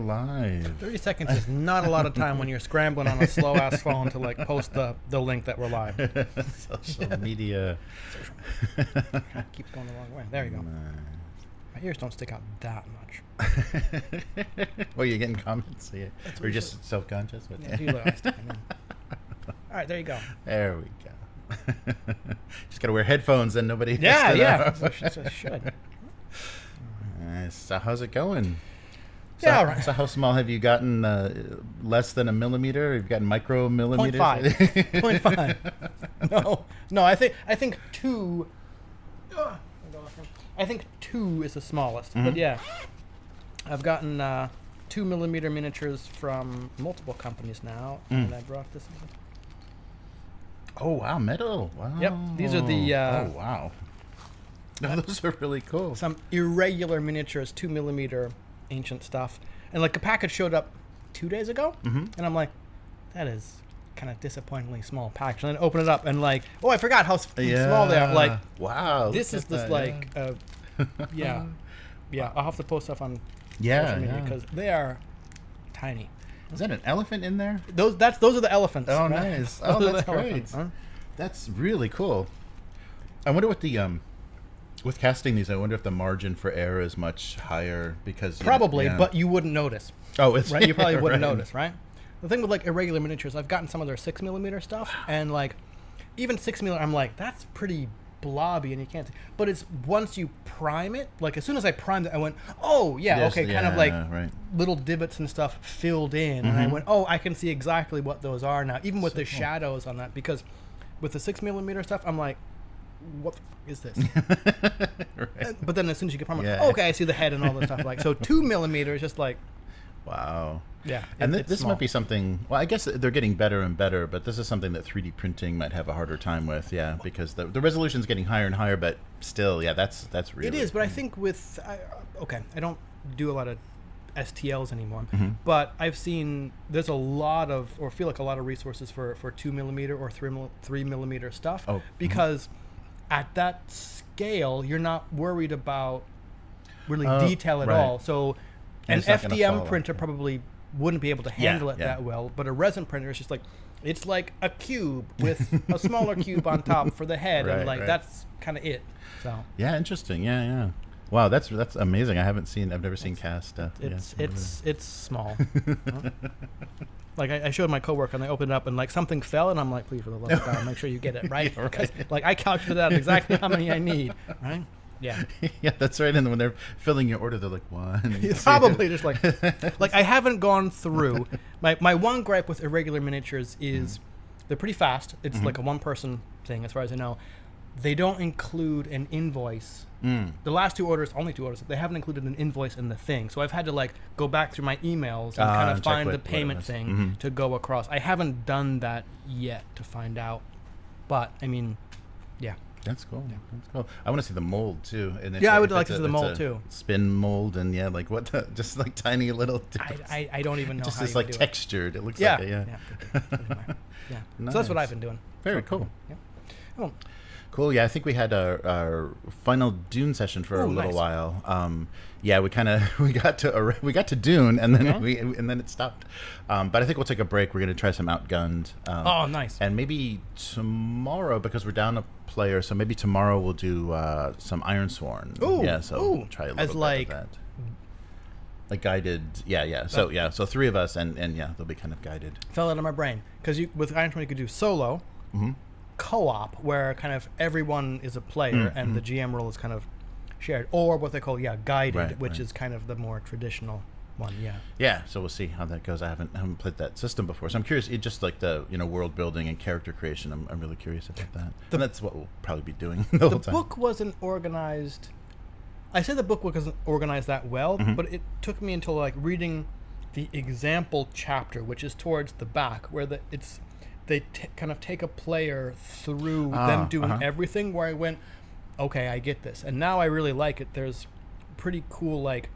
live. 30 seconds is not a lot of time when you're scrambling on a slow-ass phone to like post the link that we're live. Social media. Keeps going the wrong way. There you go. My ears don't stick out that much. Well, you're getting comments? Yeah. Or you're just self-conscious? Yeah, all right, there you go. There we go. Just got to wear headphones and nobody... Yeah. Should. So how's it going? All right. So how small have you gotten? Less than a millimeter? You've gotten micro millimeters? 0.5. No. I think 2. I think 2 is the smallest. Mm-hmm. But yeah, I've gotten 2 millimeter miniatures from multiple companies now, and I brought this. Oh wow, metal! Wow. Yep, these are the. Oh wow. No, those are really cool. Some irregular miniatures, 2 millimeter ancient stuff, and like a package showed up 2 days ago, and I'm like, that is kind of disappointingly small package. And then I open it up and like, oh, I forgot how small they are. Like, wow, this is just like, yeah. I'll have to post stuff on social media because they are tiny. Is that an elephant in there? Those are the elephants. Oh, right? Nice. Oh, that's great. Huh? That's really cool. I wonder what the with casting these, I wonder if the margin for error is much higher because probably, but you wouldn't notice. Oh, it's right. You probably wouldn't notice, right? The thing with like irregular miniatures, I've gotten some of their 6 millimeter stuff, and like even 6 millimeter, I'm like, that's pretty blobby, and you can't. But it's once you prime it, like as soon as I primed it, I went, oh yeah, yes, okay, kind of like little divots and stuff filled in, and I went, oh, I can see exactly what those are now, even with the shadows on that, because with the 6 millimeter stuff, I'm like, what is this? But then as soon as you get prime, okay, I see the head and all this stuff. Like, so 2 millimeter is just like, wow. Yeah. And this might be something, well, I guess they're getting better and better, but this is something that 3D printing might have a harder time with, because the resolution's getting higher and higher, but still, that's really... It is, but I think with, I don't do a lot of STLs anymore, but I've seen there's a lot of, or feel like a lot of resources for 2 millimeter or 3 millimeter stuff, because at that scale, you're not worried about really detail at all. So an FDM printer probably wouldn't be able to handle it that well, but a resin printer is just like, it's like a cube with a smaller cube on top for the head, and like that's kind of it. So interesting. Wow, that's amazing. I've never seen cast stuff. It's small. Like I showed my coworker, and they opened it up, and like something fell, and I'm like, please, for the love of God, make sure you get it right, because like I calculated out exactly how many I need, right? Yeah. That's right. And when they're filling your order, they're like, one. It's probably just like I haven't gone through. My one gripe with irregular miniatures is they're pretty fast. It's like a one-person thing, as far as I know. They don't include an invoice. The last only two orders, they haven't included an invoice in the thing. So I've had to like go back through my emails and kind of find the payment thing to go across. I haven't done that yet to find out. But, I mean, yeah. That's cool. That's cool. I want to see the mold too. And I would like to see the mold too. Spin mold and like just like tiny little. I don't even know. Just how this like textured. It looks like it. Yeah. Nice. So that's what I've been doing. Very cool. Yeah. Oh. Cool. Yeah, I think we had our final Dune session for a little while. We got to Dune, and then it stopped. But I think we'll take a break. We're going to try some Outgunned. Nice. And maybe tomorrow, because we're down a player, so maybe tomorrow we'll do some Ironsworn. Ooh. Yeah. So we'll try a little bit of that. Like guided. Yeah. So 3 of us, and they'll be kind of guided. Fell out of my brain because with Ironsworn you could do solo. Co-op, where kind of everyone is a player and the GM role is kind of shared, or what they call guided, which is kind of the more traditional one. So we'll see how that goes. I haven't played that system before, so I'm curious. It just like the world building and character creation, I'm really curious about that. And that's what we'll probably be doing the whole time. The book wasn't organized. I said the book wasn't organized that well, but it took me until like reading the example chapter, which is towards the back, where they kind of take a player through them doing everything, where I went, okay, I get this. And now I really like it. There's pretty cool, like,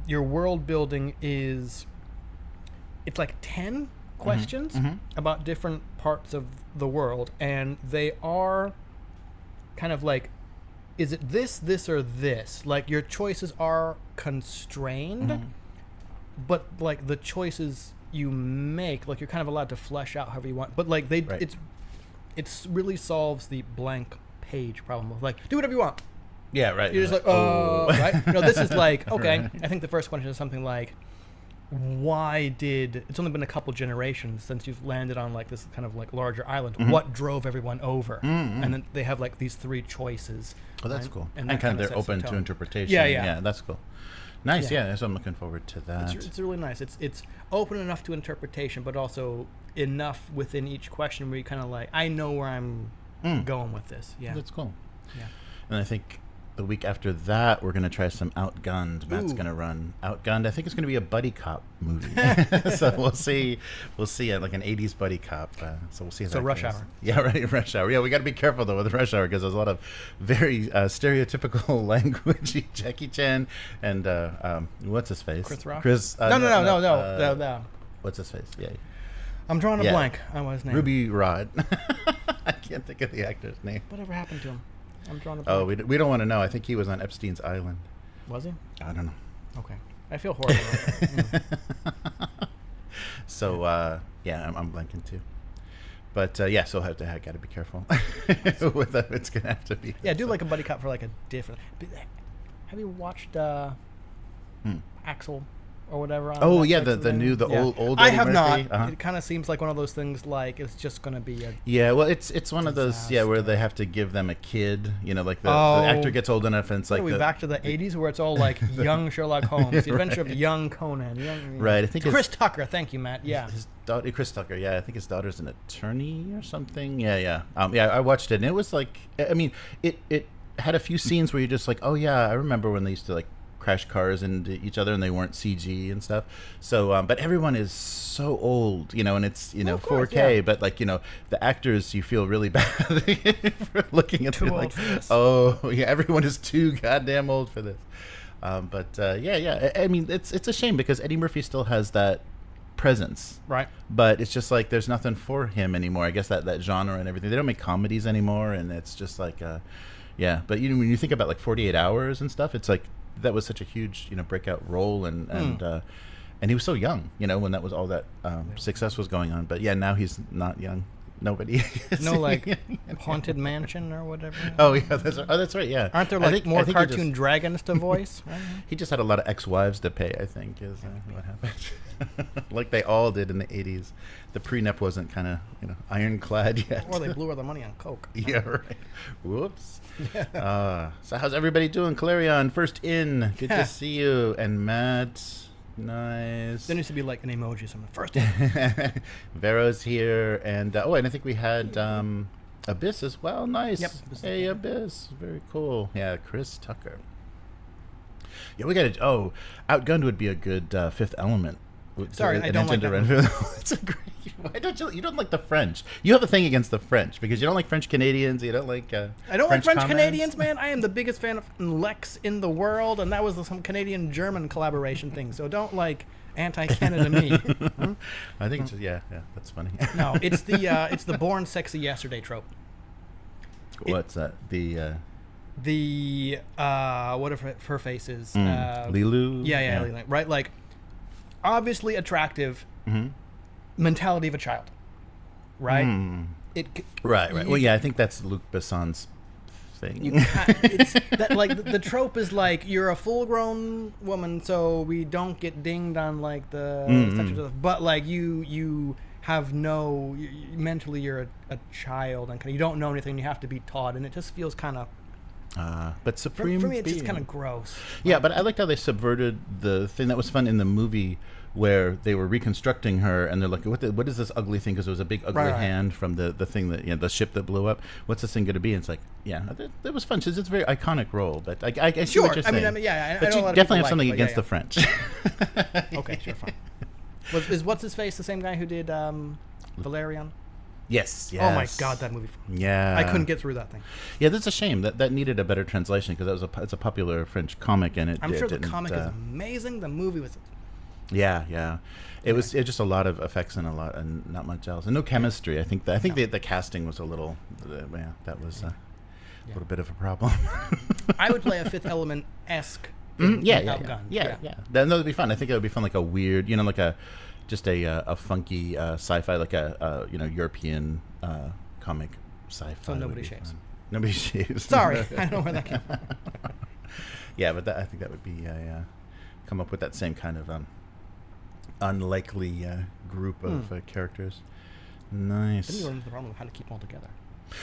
your world building it's like 10 questions about different parts of the world. And they are kind of like, is it this, or this? Like, your choices are constrained, but like the choices you make, like you're kind of allowed to flesh out however you want. But like it's really solves the blank page problem of like do whatever you want. Yeah, right. You're just like, right? No, this is like, okay. Right. I think the first question is something like, it's only been a couple generations since you've landed on like this kind of like larger island. Mm-hmm. What drove everyone over? Mm-hmm. And then they have like these 3 choices. Oh, that's cool. And kind of they're open to interpretation. Yeah. Yeah, that's cool. Nice, yeah. So I'm looking forward to that. It's really nice. It's open enough to interpretation, but also enough within each question where you kind of like, I know where I'm going with this. Yeah. That's cool. Yeah. And I think the week after that, we're going to try some Outgunned. Matt's going to run Outgunned. I think it's going to be a buddy cop movie. So we'll see like an 80s buddy cop. So we'll see how that Rush goes. Hour. Yeah, right, Rush Hour. Yeah, we got to be careful, though, with Rush Hour because there's a lot of very stereotypical language. Jackie Chan and what's his face? Chris Rock? No. What's his face? Yeah. I'm drawing a blank on his name. Ruby Rod. I can't think of the actor's name. Whatever happened to him? I'm drawing a blank. Oh, we don't want to know. I think he was on Epstein's island. Was he? I don't know. Okay. I feel horrible. So, I'm blanking too. But, so I got to be careful with that. It's going to have to be. Yeah, do like a buddy cop for like a different. Have you watched Axel or whatever? On Netflix the old. I have not. Uh-huh. It kind of seems like one of those things like it's just going to be a. Yeah, well, it's one of those where they have to give them a kid. Like the actor gets old enough and it's like. Are we back to the 80s where it's all like young Sherlock Holmes, the adventure of young Conan, right? I think Chris Tucker. Thank you, Matt. Yeah. His daughter, Chris Tucker. Yeah, I think his daughter's an attorney or something. Yeah. I watched it and it was like, I mean, it had a few scenes where you're just like, oh yeah, I remember when they used to like crash cars into each other and they weren't CG and stuff. So, but everyone is so old, and it's, 4K, but like, the actors, you feel really bad for looking at them like, oh yeah, everyone is too goddamn old for this. I mean, it's a shame because Eddie Murphy still has that presence, right? But it's just like, there's nothing for him anymore. I guess that genre and everything, they don't make comedies anymore. And it's just like, but when you think about like 48 Hours and stuff, it's like, that was such a huge, breakout role, and he was so young, when that was all that success was going on. But yeah, now he's not young. Nobody. No, like Haunted Mansion or whatever. Oh yeah, that's right. Yeah. Aren't there like more cartoon dragons to voice? Right? He just had a lot of ex-wives to pay, I think, is what happened. Like they all did in the 80s. The prenup wasn't kind of ironclad yet. Or they blew all the money on coke. Yeah, right. Whoops. Yeah. So how's everybody doing? Clarion, first in. Good to see you. And Matt, nice. There needs to be like an emoji somewhere. First in. Vero's here. And and I think we had Abyss as well. Nice. Yep. Hey, Abyss. Very cool. Yeah, Chris Tucker. Yeah, we got to... Outgunned would be a good Fifth Element. Sorry, I don't like that. It's a great... Why don't you don't like the French? You have a thing against the French because you don't like French Canadians. You don't like I don't like French Canadians, man. I am the biggest fan of Lex in the world, and that was some Canadian-German collaboration thing. So don't like anti-Canada me. I think it's just, yeah, that's funny. No, it's the born sexy yesterday trope. What's that? What if her face is Lilu? Yeah, Lilu, right? Like obviously attractive. Mm-hmm. Mentality of a child, right? Right. Well, yeah, I think that's Luc Besson's thing. It's that, like the trope is like you're a full-grown woman, so we don't get dinged on like the sexual stuff. But like you have mentally you're a child and you don't know anything. You have to be taught, and it just feels kind of. But supreme for me, it's just kind of gross. Yeah, but I liked how they subverted the thing that was fun in the movie, where they were reconstructing her, and they're like, "What is this ugly thing?" Because there was a big ugly hand from the thing that the ship that blew up. What's this thing going to be? And it's like, yeah, that was fun. It's a very iconic role, but I see what you're saying. I mean, yeah, but you definitely have something against the French. Okay, sure, fine. Is what's his face the same guy who did Valerian? Yes. Oh my God, that movie! Yeah, I couldn't get through that thing. Yeah, that's a shame. That needed a better translation because it's a popular French comic, and I'm sure the comic is amazing. The movie was. Yeah. It was just a lot of effects and not much else, and no chemistry. I think the casting was a little. That was a little bit of a problem. I would play a Fifth Element-esque been Yeah. That would be fun. I think it would be fun, like a weird, like a funky sci-fi, like a European comic sci-fi. So nobody shaves. Nobody shaves. Sorry, I don't know where that came from. Yeah, but I think that would be come up with that same kind of unlikely group of characters. Nice. Then you run into the problem of how to keep them all together.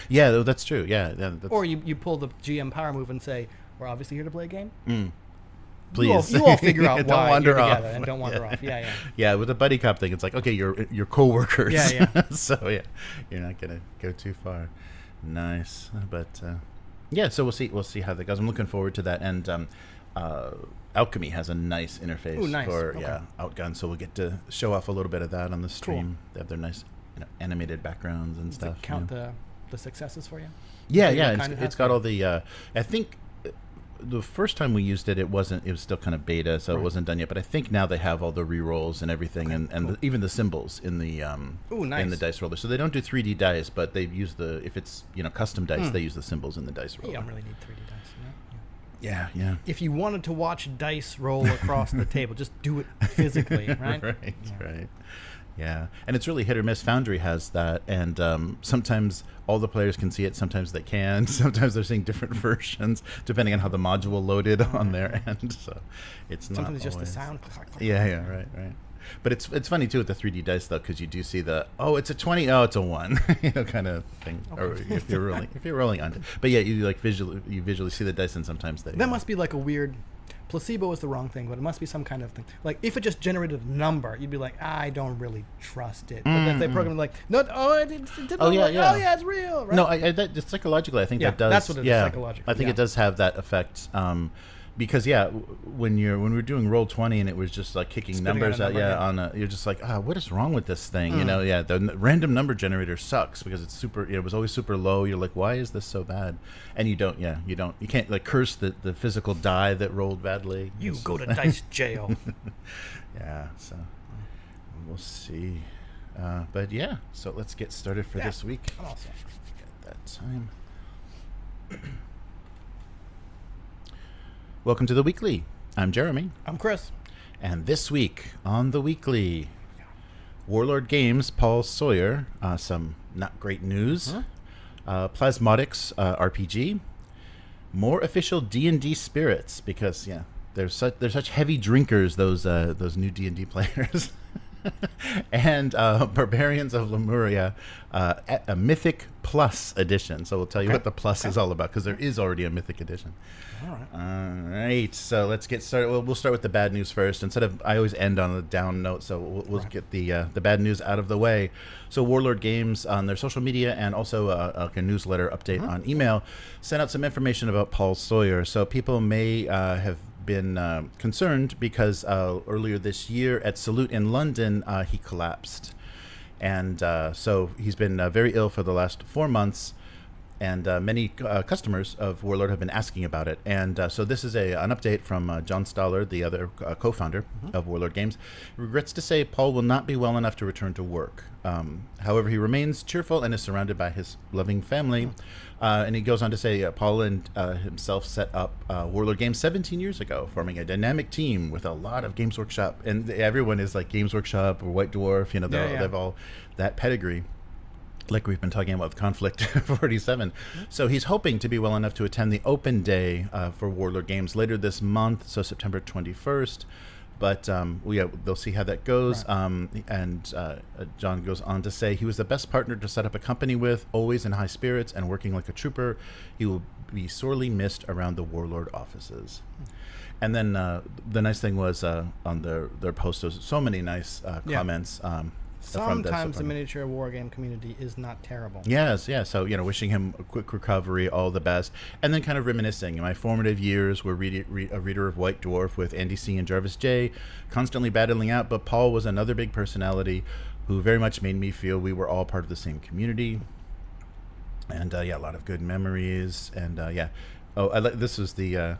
Yeah, that's true. Yeah. Or you pull the GM power move and say, we're obviously here to play a game. Please. You all figure out don't why wander you're off. together and don't wander off. Yeah. Yeah, with the buddy cop thing, it's like, okay, you're co-workers. Yeah. So, yeah, you're not going to go too far. Nice. But, yeah, so we'll see how that goes. I'm looking forward to that. And Alchemy has a nice interface for Outgun, so we'll get to show off a little bit of that on the stream. Cool. They have their nice animated backgrounds and stuff. Does it count the successes for you? Yeah. It's got all the I think the first time we used it, it was still kind of beta, so it wasn't done yet, but I think now they have all the rerolls and everything, and cool. Even the symbols in the in the dice roller. So they don't do 3D dice, but they use if it's custom dice, they use the symbols in the dice roller. You don't really need 3D dice. Yeah. If you wanted to watch dice roll across the table, just do it physically, right? Right. Yeah, and it's really hit or miss. Foundry has that, and sometimes all the players can see it, sometimes they can. Sometimes they're seeing different versions, depending on how the module loaded on their end. So it's not sometimes always. Just the sound. Yeah, right. But it's funny too with the 3D dice though, because you do see it's a 20, it's a 1, kind of thing. Okay. Or if you're rolling on it. But yeah, you visually see the dice, and sometimes they. That must be like a weird. Placebo is the wrong thing, but it must be some kind of thing. Like if it just generated a number, you'd be like, I don't really trust it. But if they program like, no, it's real. Right? No, it's psychologically. I think that does. That's what it is psychologically. I think it does have that effect. Because when we were doing Roll20 and it was just like kicking numbers out, you're just like, what is wrong with this thing? The random number generator sucks because it's super. It was always super low. You're like, why is this so bad? And you can't like curse the physical die that rolled badly. You go to dice jail. Yeah, so we'll see. But yeah, so let's get started for this week. Awesome. Got that time. Welcome to the Weekly. I'm Jeremy. I'm Chris. And this week on the Weekly, Warlord Games, Paul Sawyer, some not great news. Plasmodics RPG, more official D&D spirits because they're such heavy drinkers, those new D&D players. And Barbarians of Lemuria, a Mythic Plus edition. So we'll tell you what the Plus is all about because there is already a Mythic edition. All right. So let's get started. We'll start with the bad news first. I always end on a down note, so we'll get the bad news out of the way. So Warlord Games on their social media and also a newsletter update on email sent out some information about Paul Sawyer. So people may have been concerned because earlier this year at Salute in London, he collapsed. And so he's been very ill for the last 4 months. And many customers of Warlord have been asking about it. And so this is an update from John Stallard, the other co-founder of Warlord Games. He regrets to say Paul will not be well enough to return to work. However, he remains cheerful and is surrounded by his loving family. And he goes on to say Paul and himself set up Warlord Games 17 years ago, forming a dynamic team with a lot of Games Workshop. And everyone is like Games Workshop or White Dwarf. They have all that pedigree, like we've been talking about with Conflict 47. So he's hoping to be well enough to attend the open day for Warlord Games later this month, so September 21st. But they'll see how that goes. Right. John goes on to say he was the best partner to set up a company with, always in high spirits and working like a trooper. He will be sorely missed around the Warlord offices. And then the nice thing was on their post, there's so many nice comments. Sometimes the miniature war game community is not terrible. Yes. So, wishing him a quick recovery, all the best. And then kind of reminiscing. In my formative years, were a reader of White Dwarf with Andy C. and Jarvis J., constantly battling out. But Paul was another big personality who very much made me feel we were all part of the same community. And, a lot of good memories. And, this was the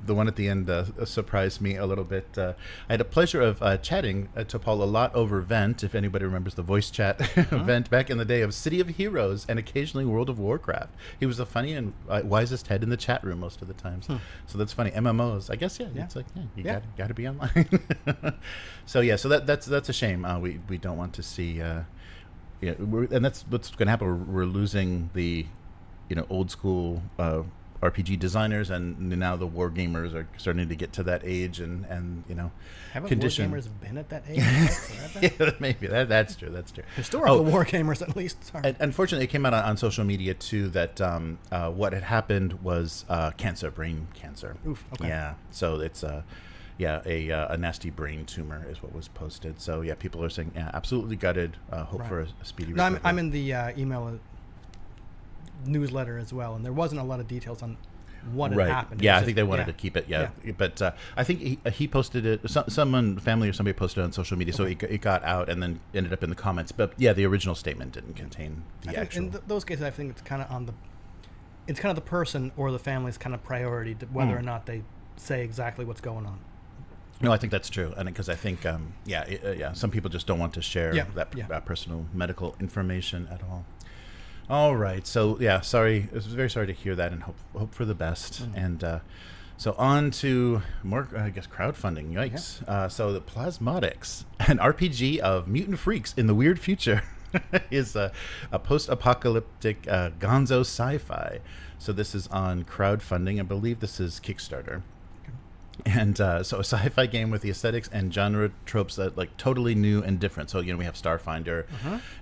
the one at the end surprised me a little bit. I had a pleasure of chatting to Paul a lot over Vent, if anybody remembers the voice chat Vent back in the day of City of Heroes and occasionally World of Warcraft. He was the funny and wisest head in the chat room most of the times. So that's funny. MMOs, I guess. Yeah. It's like you got to be online. So that's a shame. We don't want to see. And that's what's going to happen. We're losing the old school RPG designers, and now the war gamers are starting to get to that age, and haven't condition. war gamers been at that age? Yeah, maybe that's true. Historical war gamers, at least. Sorry. Unfortunately, it came out on social media too that what had happened was brain cancer. Oof. Okay. Yeah. So it's a nasty brain tumor is what was posted. So yeah, people are saying absolutely gutted. Hope for a speedy recovery. I'm in the email newsletter as well, and there wasn't a lot of details on what had happened. Yeah, I think they wanted to keep it. Yeah. But I think he posted it. Someone, family or somebody posted it on social media, so it got out and then ended up in the comments. But yeah, the original statement didn't contain the actual. In those cases, I think it's kind of it's kind of the person or the family's kind of priority to whether or not they say exactly what's going on. No, I think that's true, and because I think some people just don't want to share that personal medical information at all. All right, so sorry, I was very sorry to hear that, and hope for the best. And so on to more, I guess, crowdfunding. Yikes! So the Plasmodics, an RPG of mutant freaks in the weird future, is a post-apocalyptic gonzo sci-fi. So this is on crowdfunding. I believe this is Kickstarter. And so a sci-fi game with the aesthetics and genre tropes that like totally new and different. So we have Starfinder,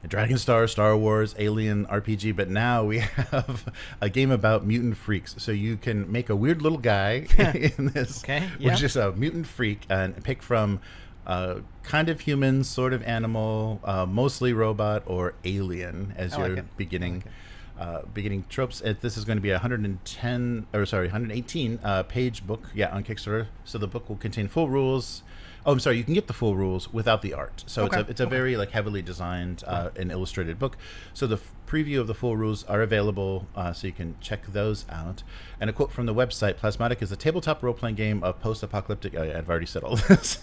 Dragon Star Wars, Alien RPG, but now we have a game about mutant freaks. So you can make a weird little guy in this, which is a mutant freak, and pick from kind of human, sort of animal, mostly robot, or alien as your beginning. Beginning tropes. This is going to be a 118 page book, on Kickstarter. So the book will contain full rules. Oh, I'm sorry, you can get the full rules without the art. So it's a very heavily designed and illustrated book. So the preview of the full rules are available, so you can check those out. And a quote from the website: Plasmodic is a tabletop role-playing game of post-apocalyptic. I've already said all this.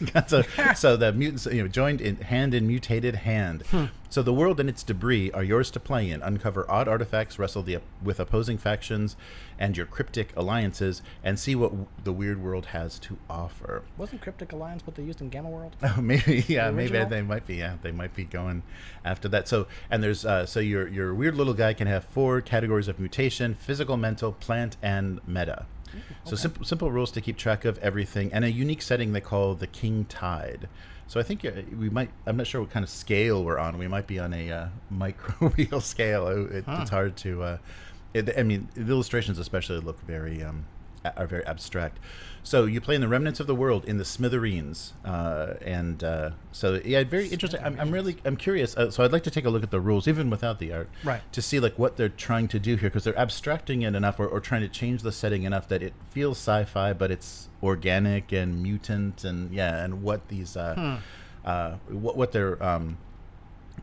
So the mutants, joined in hand in mutated hand. So the world and its debris are yours to play in. Uncover odd artifacts, wrestle with opposing factions and your cryptic alliances, and see what the weird world has to offer. Wasn't Cryptic Alliance what they used in Gamma World? Oh, maybe, maybe they might be. Yeah, they might be going after that. So, and there's so your weird little guy can have 4 categories of mutation: physical, mental, plant, and meta. So simple rules to keep track of everything, and a unique setting they call the King Tide. So I think we might. I'm not sure what kind of scale we're on. We might be on a micro-real scale. It's hard to. I mean, the illustrations especially look are very abstract. So you play in the remnants of the world in the smithereens, and very interesting. I'm curious. So I'd like to take a look at the rules, even without the art, to see what they're trying to do here, because they're abstracting it enough, or trying to change the setting enough that it feels sci-fi, but it's organic and mutant, and what these what they're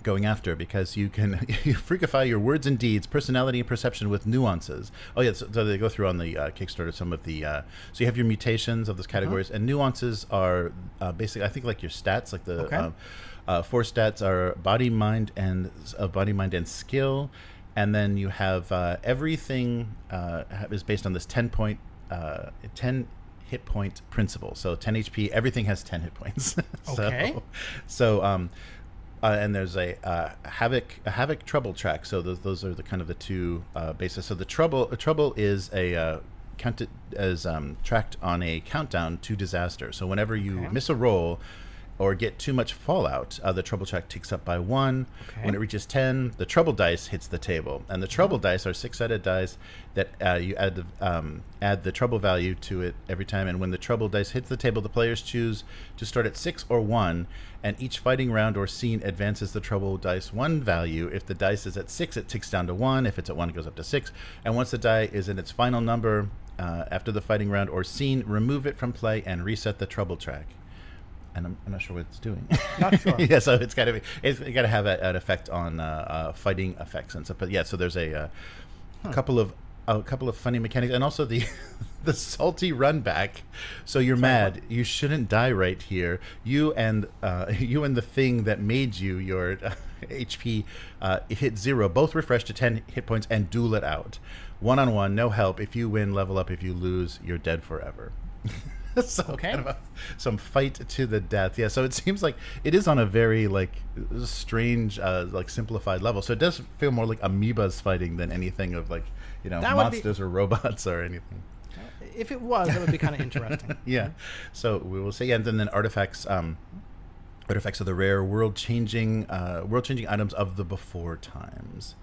going after, because you freakify your words and deeds, personality and perception with nuances. So they go through on the Kickstarter some of the so you have your mutations of those categories, and nuances are basically, I think, like your stats, like the 4 stats are body, mind, and skill, and then you have everything is based on this 10 hit point principle. So 10 HP, everything has 10 hit points. And there's a havoc trouble track. So those are the kind of the 2 bases. So the trouble is counted as tracked on a countdown to disaster. So whenever you miss a roll or get too much fallout, the trouble track ticks up by 1. When it reaches 10, the trouble dice hits the table, and the trouble dice are 6-sided dice that you add the trouble value to it every time. And when the trouble dice hits the table, the players choose to start at 6 or 1, and each fighting round or scene advances the trouble dice 1 value. If the dice is at 6, it ticks down to 1. If it's at 1, it goes up to 6. And once the die is in its final number after the fighting round or scene, remove it from play and reset the trouble track. And I'm not sure what it's doing. Not sure. So it's got to have an effect on fighting effects and stuff. But so there's a couple of a couple of funny mechanics, and also the the salty run back. So you're mad. What? You shouldn't die right here. You and the thing that made you your HP hit 0. Both refresh to 10 hit points and duel it out. 1-on-1, no help. If you win, level up. If you lose, you're dead forever. So kind of some fight to the death. Yeah, so it seems like it is on a very strange simplified level. So it does feel more like amoebas fighting than anything of monsters or robots or anything. If it was, that would be kind of interesting. Yeah. So we will say, and then artifacts. Artifacts of the rare world-changing items of the before times.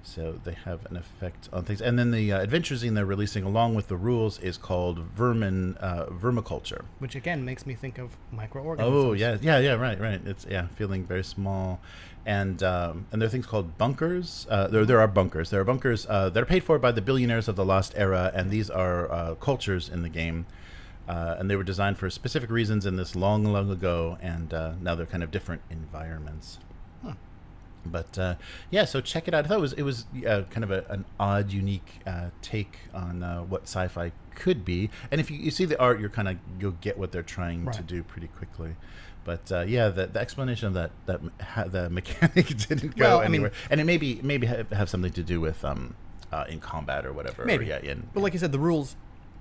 So they have an effect on things. And then the adventure zine they're releasing along with the rules is called Vermiculture. Which, again, makes me think of microorganisms. Oh, yeah, right. It's, feeling very small. And there are things called bunkers. There are bunkers. There are bunkers that are paid for by the billionaires of the Lost Era, and these are cultures in the game. And they were designed for specific reasons in this long ago, and now they're kind of different environments. Huh. But so check it out. I thought it was kind of an odd, unique take on what sci-fi could be. And if you see the art, you'll get what they're trying to do pretty quickly. But the explanation of the mechanic didn't go anywhere, and it maybe have something to do with in combat or whatever. Maybe. But like you said, the rules,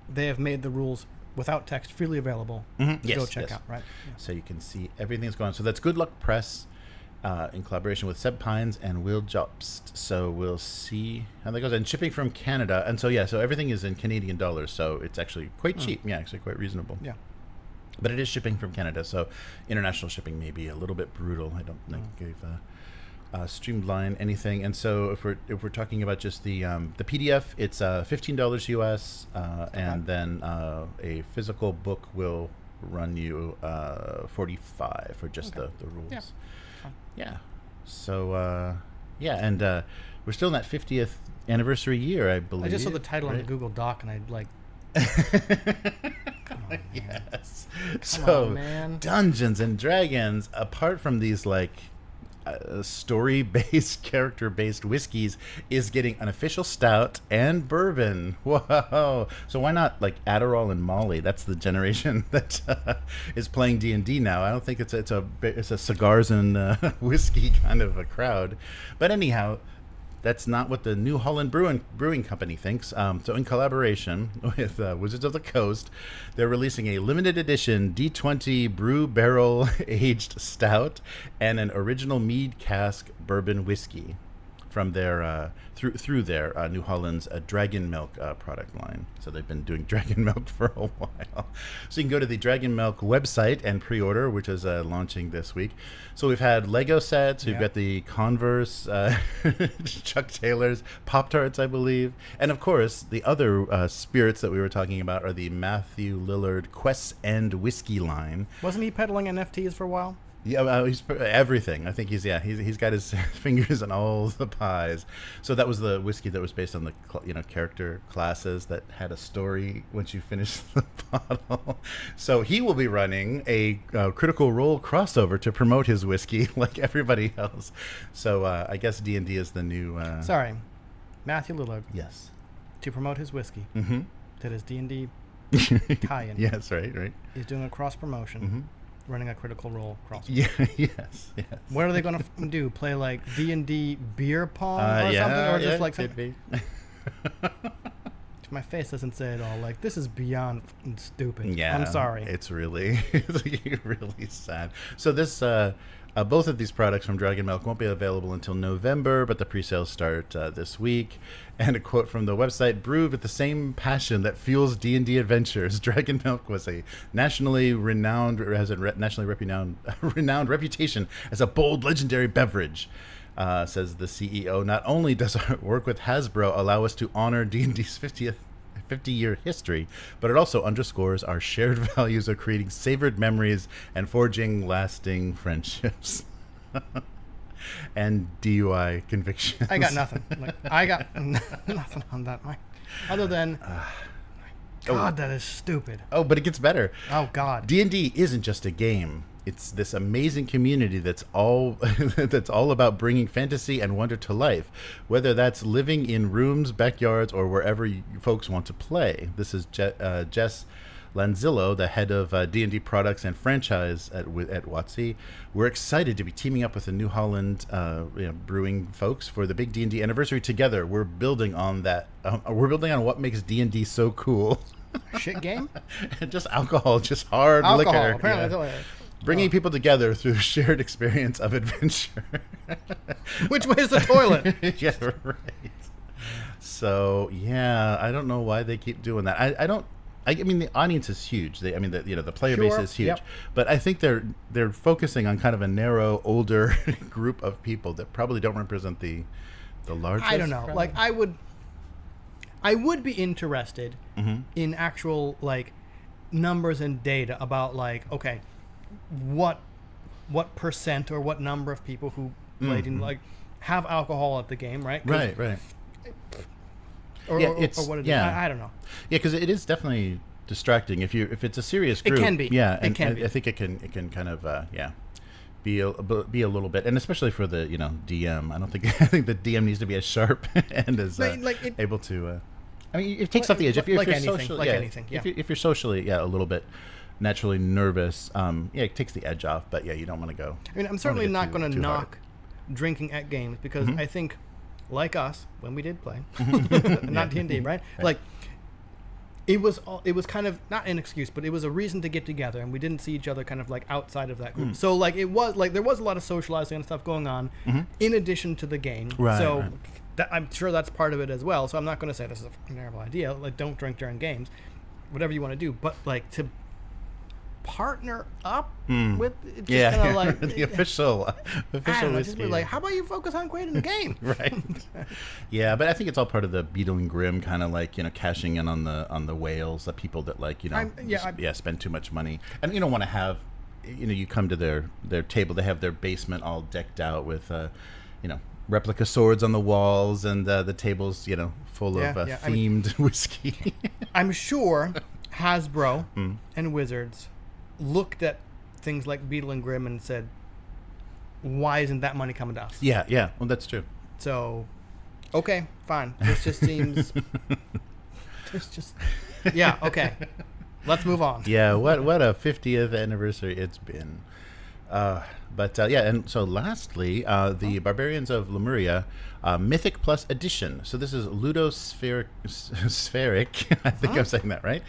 they have made the rules without text freely available. Mm-hmm. Go check out, right? Yeah. So you can see everything that's going on. So that's Good Luck Press. In collaboration with Seb Pines and Will Jobst. So we'll see how that goes. And shipping from Canada. And so everything is in Canadian dollars. So it's actually quite cheap. Yeah, actually quite reasonable. Yeah. But it is shipping from Canada. So international shipping may be a little bit brutal. I don't think they've streamlined anything. And so if we're talking about just the PDF, it's $15 US. And then a physical book will run you $45 for just the rules. Yeah. Yeah. So, and we're still in that 50th anniversary year, I believe. I just saw the title on the Google Doc, and I'd like... Come on, yes. Come on, man. Dungeons and Dragons, apart from these, story-based, character-based whiskeys, is getting an official stout and bourbon. Whoa! So why not Adderall and Molly? That's the generation that is playing D&D now. I don't think it's a cigars and whiskey kind of a crowd. But anyhow, that's not what the New Holland Brewing Company thinks. So in collaboration with Wizards of the Coast, they're releasing a limited edition D20 brew barrel aged stout and an original mead cask bourbon whiskey from their through their New Holland's Dragon Milk product line. So they've been doing Dragon Milk for a while. So you can go to the Dragon Milk website and pre-order, which is launching this week. So we've had Lego sets, we've got the Converse, Chuck Taylors, Pop-Tarts, I believe. And of course, the other spirits that we were talking about are the Matthew Lillard Quest End Whiskey line. Wasn't he peddling NFTs for a while? Yeah, he's everything. I think he's got his fingers in all the pies. So that was the whiskey that was based on the character classes that had a story once you finish the bottle. So he will be running a Critical Role crossover to promote his whiskey like everybody else. So I guess D&D is the new. Sorry, Matthew Lillard. Yes. To promote his whiskey. Mm-hmm. That is D&D tie-in. Yes, right. He's doing a cross promotion. Mm-hmm. Running a Critical Role cross. Yeah, yes. What are they going to do? Play D&D beer pong or something, or just something? My face doesn't say it all. This is beyond stupid. Yeah, I'm sorry. It's really, really sad. So this, both of these products from Dragon Milk won't be available until November, but the pre-sales start this week. And a quote from the website: "Brewed with the same passion that fuels D&D adventures, Dragon Milk was a nationally renowned reputation as a bold, legendary beverage." Says the CEO. "Not only does our work with Hasbro allow us to honor D&D's 50-year history, but it also underscores our shared values of creating savored memories and forging lasting friendships." And DUI convictions. I got nothing. I got nothing on that. Other than, God, that is stupid. Oh, but it gets better. Oh, God. D&D isn't just a game. it's this amazing community that's all that's all about bringing fantasy and wonder to life, whether that's living in rooms, backyards, or wherever you folks want to play. This is Jess Lanzillo, the head of D&D products and franchise at WotC. We're excited to be teaming up with the New Holland brewing folks for the big D&D anniversary together. We're building on that. We're building on what makes D&D so cool. Shit game? Just alcohol, just hard alcohol, liquor. Apparently, Bringing people together through shared experience of adventure. Which way is the toilet? Yeah, right. So yeah, I don't know why they keep doing that. I mean, the audience is huge. The player base is huge. Yep. But I think they're focusing on kind of a narrow, older group of people that probably don't represent the largest. I don't know. Like, I would be interested in actual like numbers and data about like, okay, what percent or what number of people who played in like have alcohol at the game, right? Right. Or what it is. I don't know. Yeah, because it is definitely distracting if it's a serious group. It can be. Yeah, it can be. I think it can kind of be a little bit, and especially for the DM. I think the DM needs to be as sharp and as able to. I mean, it takes off the edge if you're socially, anything. Yeah. If you're socially a little bit naturally nervous, it takes the edge off. But yeah, you don't want to go. I mean, I'm certainly not going to knock drinking at games because I think. Like us, when we did play, not D&D, right? Like, it was kind of not an excuse, but it was a reason to get together, and we didn't see each other kind of like outside of that group. So like there was a lot of socializing and stuff going on in addition to the game. Right. So I'm sure that's part of it as well. So I'm not going to say this is a terrible idea. Like, don't drink during games, whatever you want to do. But like to partner up with just kind of like the official whiskey. Like, how about you focus on creating the game? Right. Yeah, but I think it's all part of the Beadle and Grimm kind of like cashing in on the whales, the people that like spend too much money, and you don't want to have you come to their table, they have their basement all decked out with replica swords on the walls and the tables full of themed whiskey. I'm sure Hasbro and Wizards looked at things like Beadle and Grimm and said, why isn't that money coming to us? Yeah. Well, that's true. So, okay, fine. This just seems... okay. Let's move on. Yeah, what a 50th anniversary it's been. And so lastly, the Barbarians of Lemuria Mythic Plus Edition. So this is Ludospheric, I think I'm saying that right.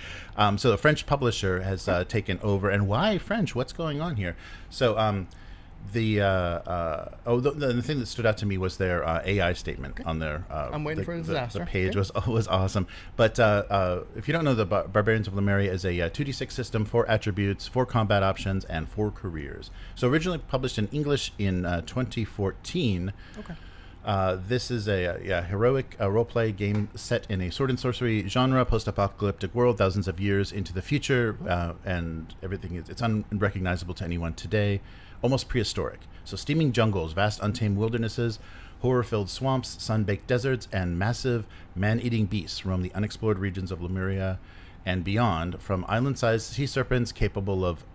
So the French publisher has taken over. And why French? What's going on here? So the thing that stood out to me was their AI statement on their I'm waiting for a disaster. The page was awesome. But if you don't know, the Barbarians of Lemuria is a 2d6 system, 4 attributes, 4 combat options, and 4 careers. So originally published in English in 2014. Okay. This is a heroic role-play game set in a sword and sorcery genre, post-apocalyptic world, thousands of years into the future, and everything it's unrecognizable to anyone today. Almost prehistoric. So steaming jungles, vast untamed wildernesses, horror-filled swamps, sun-baked deserts, and massive man-eating beasts roam the unexplored regions of Lemuria and beyond, from island-sized sea serpents capable of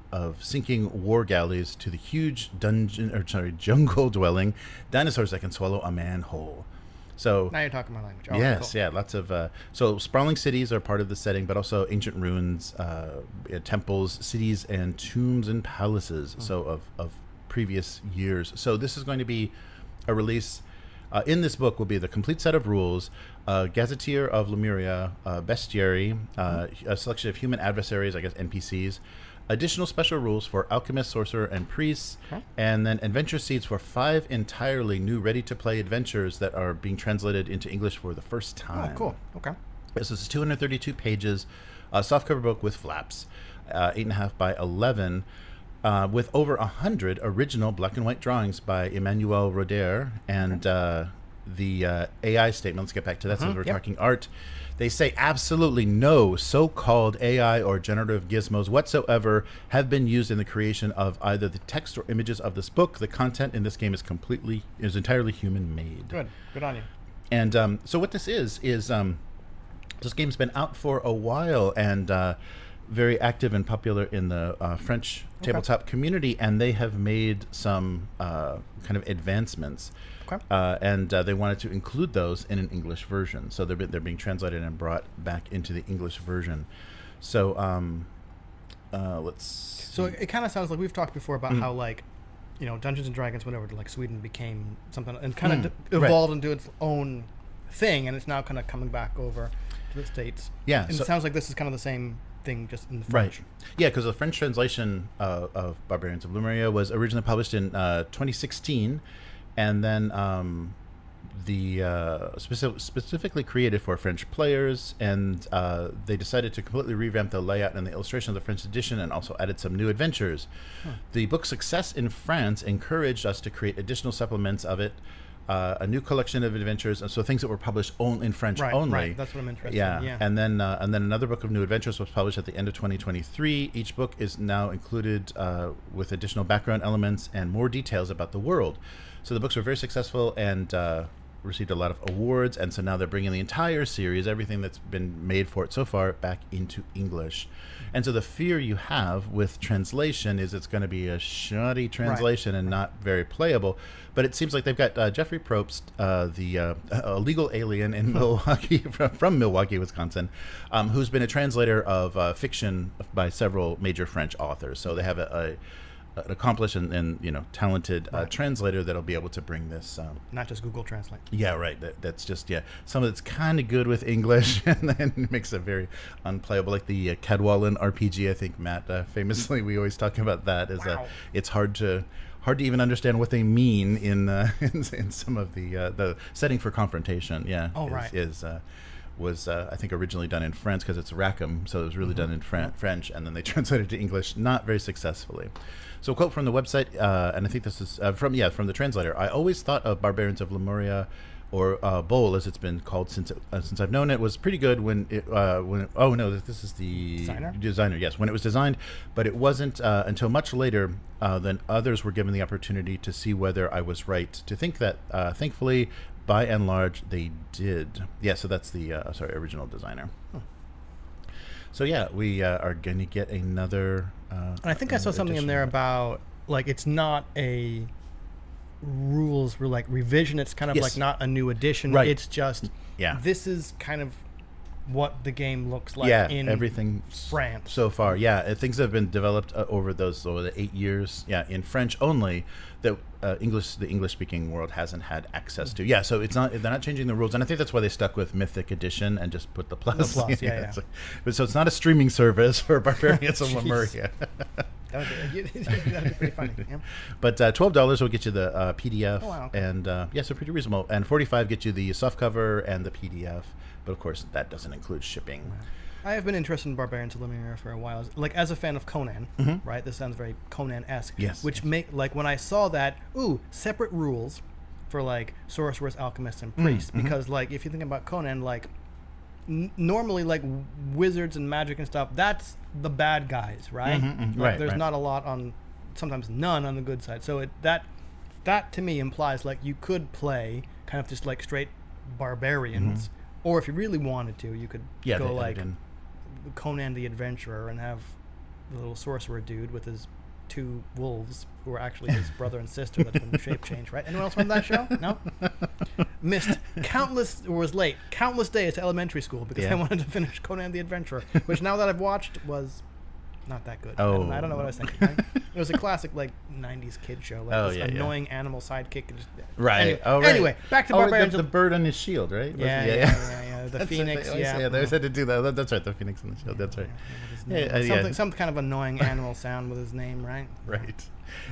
sinking war galleys to the huge jungle-dwelling dinosaurs that can swallow a man whole. So now you're talking my language. Oh, yes, cool. Yeah, lots of so sprawling cities are part of the setting, but also ancient ruins, temples, cities, and tombs and palaces. So of previous years. So this is going to be a release. In this book will be the complete set of rules, Gazetteer of Lemuria, Bestiary, a selection of human adversaries, I guess NPCs, additional special rules for alchemists, sorcerer, and priests, and then adventure seeds for 5 entirely new ready-to-play adventures that are being translated into English for the first time. Oh, cool. Okay. This is 232 pages, a softcover book with flaps, 8.5 by 11, with over 100 original black and white drawings by Emmanuel Roder, and the AI statement. Let's get back to that since we're talking art. They say absolutely no so-called AI or generative gizmos whatsoever have been used in the creation of either the text or images of this book. The content in this game is entirely human-made. Good on you. And so what this is this game's been out for a while, and very active and popular in the French tabletop community, and they have made some kind of advancements. Okay. And they wanted to include those in an English version. So they're being translated and brought back into the English version. So let's see. So it kind of sounds like we've talked before about how, like, you know, Dungeons and Dragons went over to, like, Sweden, became something, and kind of evolved into its own thing, and it's now kind of coming back over to the States. Yeah. And it sounds like this is kind of the same thing, just in the French. Right. Yeah, because the French translation of Barbarians of Lemuria was originally published in 2016, and then specifically created for French players, and they decided to completely revamp the layout and the illustration of the French edition, and also added some new adventures. The book's success in France encouraged us to create additional supplements of it, a new collection of adventures, and so things that were published in French only. Right, that's what I'm interested in. Yeah. And then another book of new adventures was published at the end of 2023. Each book is now included with additional background elements and more details about the world. So the books were very successful and received a lot of awards, and so now they're bringing the entire series, everything that's been made for it so far, back into English. And so the fear you have with translation is it's going to be a shoddy translation and not very playable. But it seems like they've got Jeffrey Probst, a legal alien in Milwaukee, from Milwaukee, Wisconsin, who's been a translator of fiction by several major French authors. So they have an accomplished and talented translator that'll be able to bring this. Not just Google Translate. Yeah, right. That's just some of it's kind of good with English, and then makes it very unplayable. Like the Cadwallon RPG, I think Matt famously we always talk about that. It's hard to even understand what they mean in some of the setting for confrontation. Yeah. Oh, right. Was I think originally done in French because it's Rackham, so it was really done in French, and then they translated to English not very successfully. So a quote from the website, and I think this is from the translator. I always thought of Barbarians of Lemuria, or Bowl as it's been called since I've known it, was pretty good when this is the designer. Yes, when it was designed, but it wasn't until much later than others were given the opportunity to see whether I was right to think that. Thankfully, by and large, they did. Yeah, so that's the original designer. So yeah, we are going to get another. And I think I saw something in there about, like, it's not a rules revision. It's kind of like not a new edition. Right. It's just this is kind of what the game looks like in everything France so far. Yeah, things have been developed over the 8 years. Yeah, in French only, that the English-speaking world hasn't had access to. Yeah, so they're not changing the rules, and I think that's why they stuck with Mythic Edition and just put the plus. So it's not a streaming service for Barbarians of Lemuria. That'd be pretty funny. Yeah. But $12 will get you the PDF, okay. and so pretty reasonable. And $45 gets you the softcover and the PDF. But of course, that doesn't include shipping. I have been interested in Barbarians of Lemuria for a while. Like, as a fan of Conan, right? This sounds very Conan-esque. Yes. Which when I saw that, separate rules for, like, sorcerers, alchemists, and priests. Because, like, if you think about Conan, like, normally, like, wizards and magic and stuff, that's the bad guys, right? There's not a lot on, sometimes none on the good side. So that to me implies, like, you could play kind of just, like, straight barbarians. Or if you really wanted to, you could go like Conan the Adventurer and have the little sorcerer dude with his 2 wolves who are actually his brother and sister that's been shape changed, right? Anyone else from that show? No? Was late countless days to elementary school because I wanted to finish Conan the Adventurer, which now that I've watched was not that good. Oh. I don't know what I was thinking. Right? It was a classic, like, 90s kid show. Like this annoying animal sidekick. And just, right. Anyway, back to Barbarians. The bird on his shield, right? Yeah. The Phoenix. They always had to do that. That's right. The Phoenix on the shield. That's right. Some kind of annoying animal sound with his name, right? Right.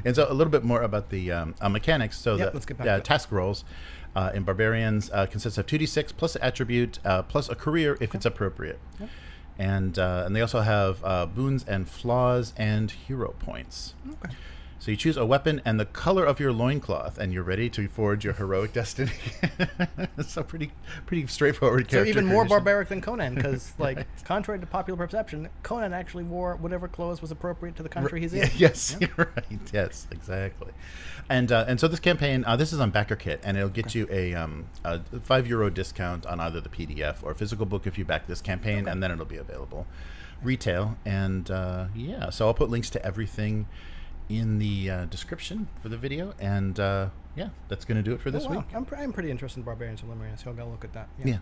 And so a little bit more about the mechanics. So let's get back to task rolls in Barbarians consists of 2d6 plus an attribute plus a career if it's appropriate. Yep. And they also have boons and flaws and hero points. Okay. So you choose a weapon and the color of your loincloth, and you're ready to forge your heroic destiny. It's a pretty straightforward character. So even more barbaric than Conan, because, like, contrary to popular perception, Conan actually wore whatever clothes was appropriate to the country he's in. Yes, you're right. Yes, exactly. And so this campaign, this is on BackerKit, and it'll get you a €5 discount on either the PDF or physical book if you back this campaign, and then it'll be available. retail. And yeah, so I'll put links to everything in the description for the video. And yeah, that's going to do it for this week. I'm pretty interested in Barbarians of Lemuria, so I'll go look at that. Yeah.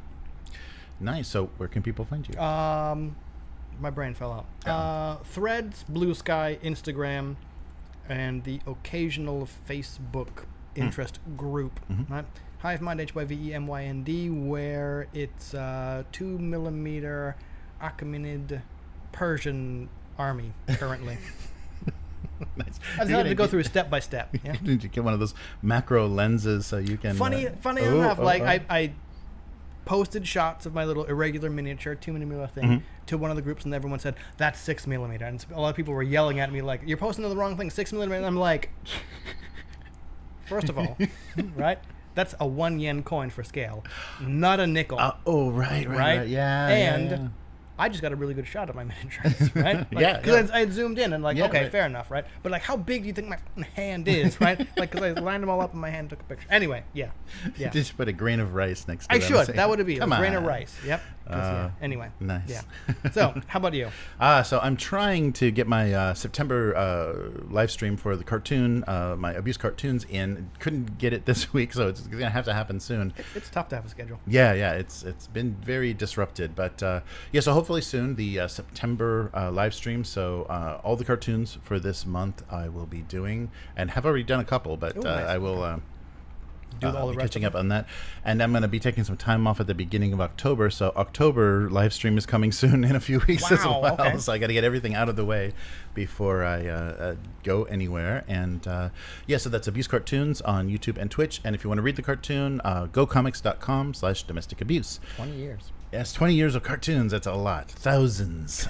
Nice. So where can people find you? My brain fell out. Threads, Blue Sky, Instagram, and the occasional Facebook interest group. Right? Hive Mind, HYVEMYND, where it's 2mm Achaemenid Persian army currently. Nice. I just had to go through step by step. Yeah? Did you get one of those macro lenses so you can... Funny enough, I posted shots of my little irregular miniature 2mm thing to one of the groups, and everyone said, that's 6mm. And a lot of people were yelling at me like, you're posting the wrong thing, 6mm. And I'm like, first of all, right? That's a 1 yen coin for scale, not a nickel. Right. Yeah. And I just got a really good shot of my miniatures, right? Because I had zoomed in and fair enough, right? But like, how big do you think my hand is, right? Like, because I lined them all up in my hand, took a picture. Anyway, yeah. Just put a grain of rice next to I them. should. That would be a grain of rice. Yep. Anyway. Nice. Yeah. So, how about you? So I'm trying to get my September live stream for the cartoon, my abuse cartoons in. Couldn't get it this week, so it's going to have to happen soon. It's tough to have a schedule. Yeah. It's been very disrupted, but so hopefully soon the September live stream. So all the cartoons for this month I will be doing, and have already done a couple, but nice. I will. Do all the rest catching up on that, and I'm going to be taking some time off at the beginning of October. So October live stream is coming soon in a few weeks as well. Okay. So I got to get everything out of the way before I go anywhere. And so that's Abuse Cartoons on YouTube and Twitch. And if you want to read the cartoon, gocomics.com/domestic abuse. 20 years. Yes, 20 years of cartoons. That's a lot. Thousands.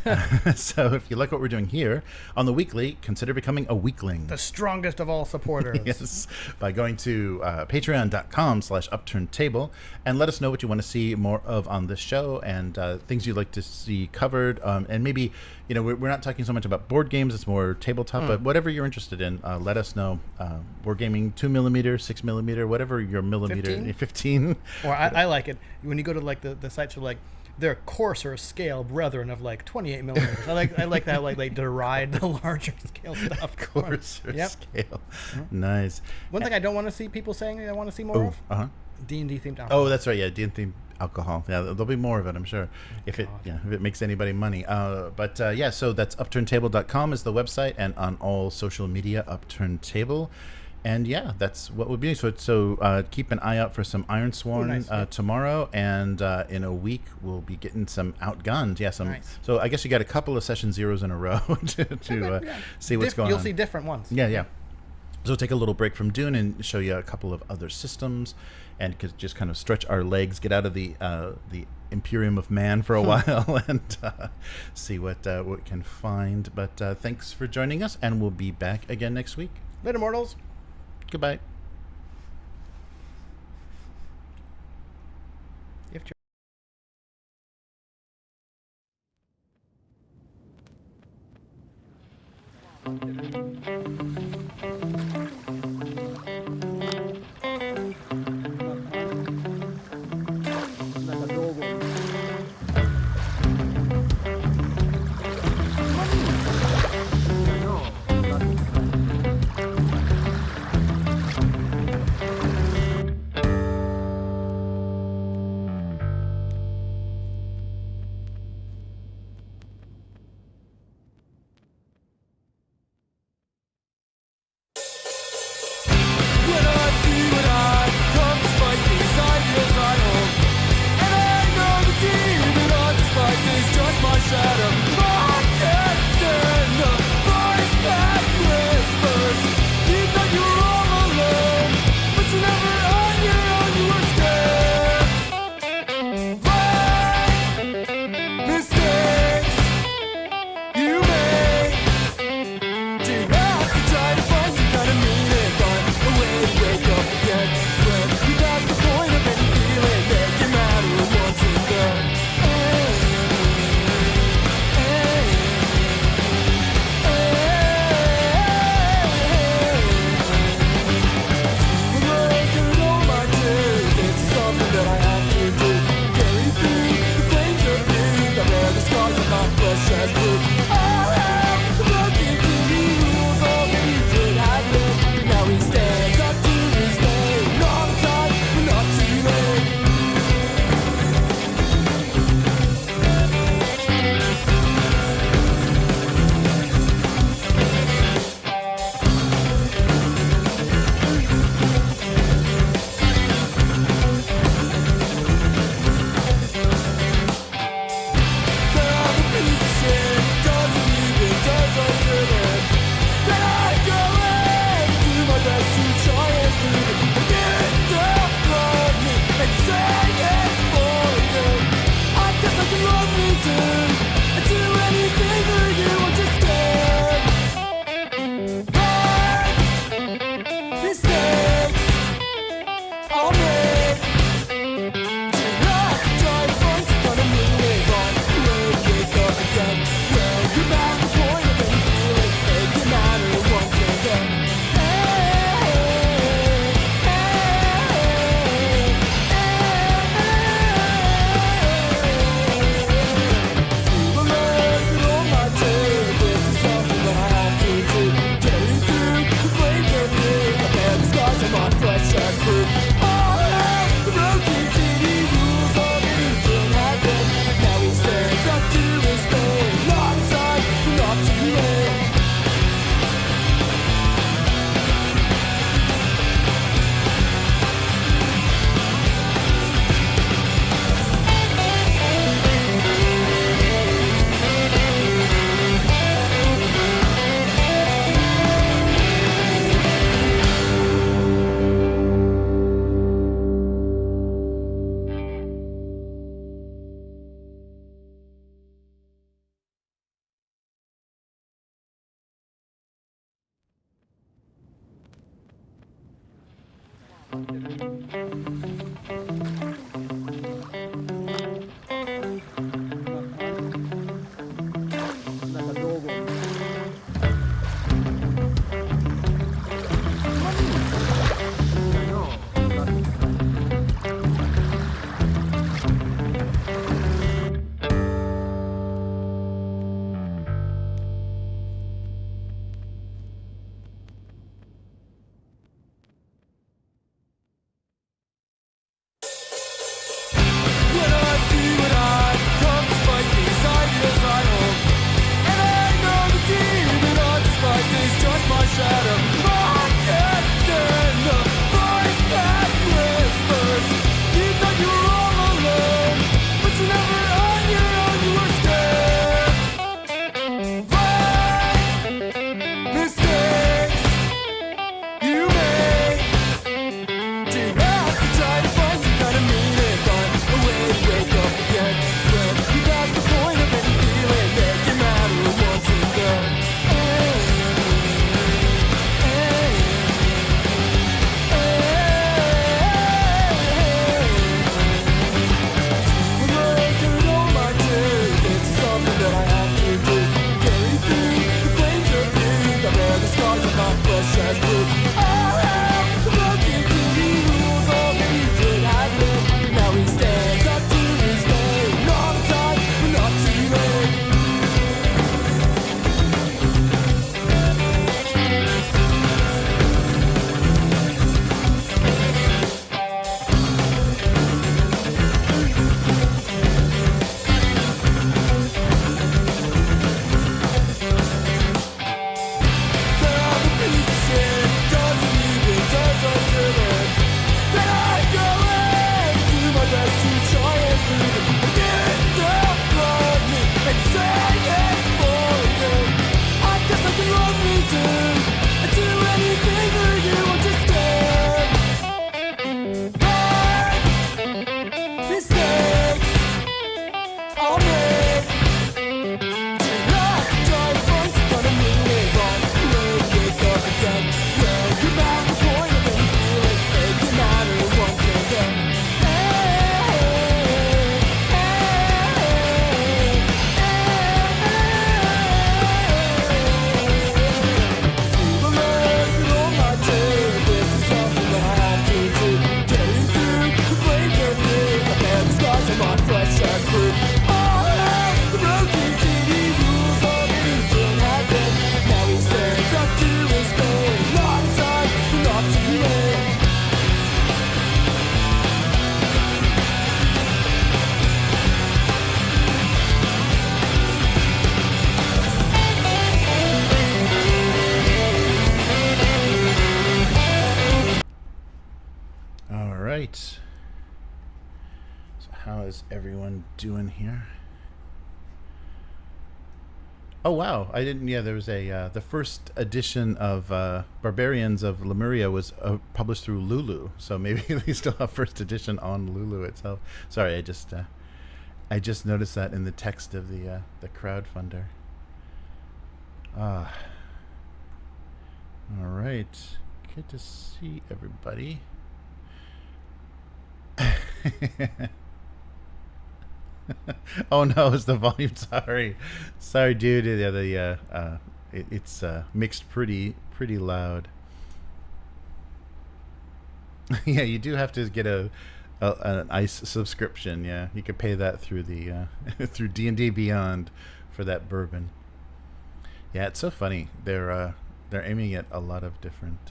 So if you like what we're doing here on the weekly, consider becoming a weekling. The strongest of all supporters. Yes, by going to patreon.com/upturntable and let us know what you want to see more of on this show, and things you'd like to see covered. And maybe, we're not talking so much about board games. It's more tabletop, but whatever you're interested in, let us know. Board gaming, 2mm, 6mm, whatever your millimeter. 15. Or I like it when you go to like the sites are like, they're coarser scale brethren of like 28 millimeters. I like that, like they deride the larger scale stuff. Coarser scale. Nice. One thing I don't want to see people saying I want to see more of. D&D themed alcohol. Oh, that's right. Yeah, D&D themed alcohol. Yeah, there'll be more of it, I'm sure, if it makes anybody money. So that's upturntable.com is the website, and on all social media, upturntable. And that's what we'll be doing. So keep an eye out for some Ironsworn tomorrow, and in a week we'll be getting some outgunned. Nice. So I guess you got a couple of session zeros in a row to see what's going on. You'll see different ones. Yeah. So we'll take a little break from Dune and show you a couple of other systems, and just kind of stretch our legs, get out of the Imperium of Man for a while, and see what we can find. But thanks for joining us, and we'll be back again next week. Later, mortals. Goodbye. How is everyone doing here? Oh wow, I didn't. Yeah, there was a the first edition of Barbarians of Lemuria was published through Lulu, so maybe they still have first edition on Lulu itself. Sorry, I just noticed that in the text of the crowdfunder. All right, good to see everybody. Oh no, it's the volume. Sorry, dude. Yeah, it's mixed pretty loud. Yeah, you do have to get an ice subscription. Yeah, you could pay that through the through D&D Beyond for that bourbon. Yeah, it's so funny. They're aiming at a lot of different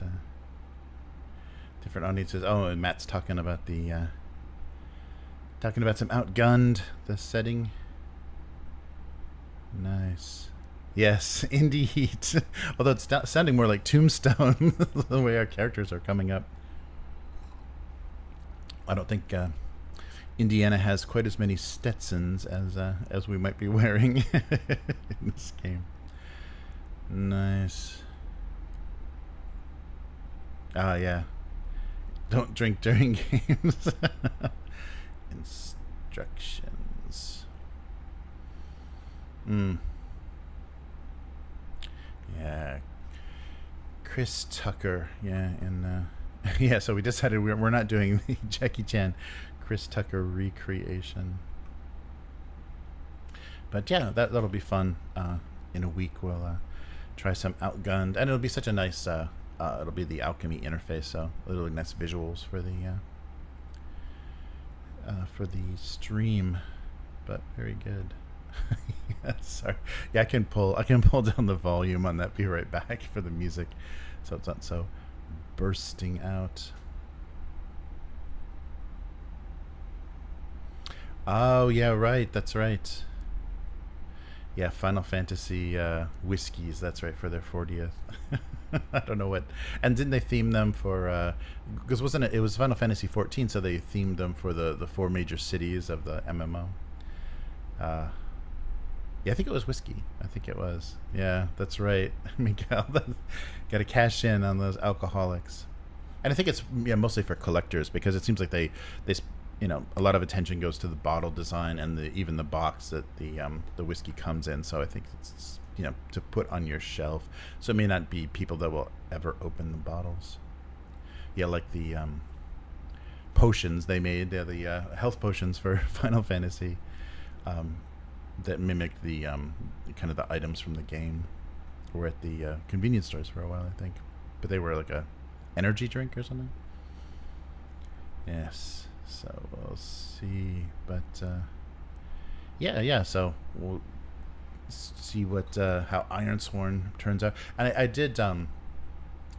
audiences. Oh, and Matt's talking about the. Talking about some Outgunned, the setting. Nice. Yes, Indie Heat. Although it's sounding more like Tombstone, the way our characters are coming up. I don't think Indiana has quite as many Stetsons as we might be wearing in this game. Nice. Ah, yeah. Don't drink during games. Instructions. Yeah. Chris Tucker, yeah, Yeah, so we decided we're not doing the Jackie Chan, Chris Tucker recreation. But yeah, that'll be fun. In a week, we'll try some Outgunned, and it'll be such a nice. It'll be the alchemy interface, so it'll be nice visuals for the stream. But very good. Yeah, sorry. Yeah, I can pull down the volume on that. Be right back for the music, so it's not so bursting out. Oh yeah, right. That's right. Yeah, Final Fantasy whiskeys. That's right, for their 40th. I don't know what. And didn't they theme them for? Because wasn't it? It was Final Fantasy 14, so they themed them for the 4 major cities of the MMO. Yeah, I think it was whiskey. I think it was. Yeah, that's right, Miguel. Got to cash in on those alcoholics. And I think it's mostly for collectors, because it seems like they a lot of attention goes to the bottle design and even the box that the whiskey comes in. So I think it's to put on your shelf. So it may not be people that will ever open the bottles. Yeah, like the potions they made. They're the health potions for Final Fantasy that mimic the kind of the items from the game. Were at the convenience stores for a while, I think, but they were like a energy drink or something. Yes. So we'll see, but yeah. So we'll see what how Ironsworn turns out. And I did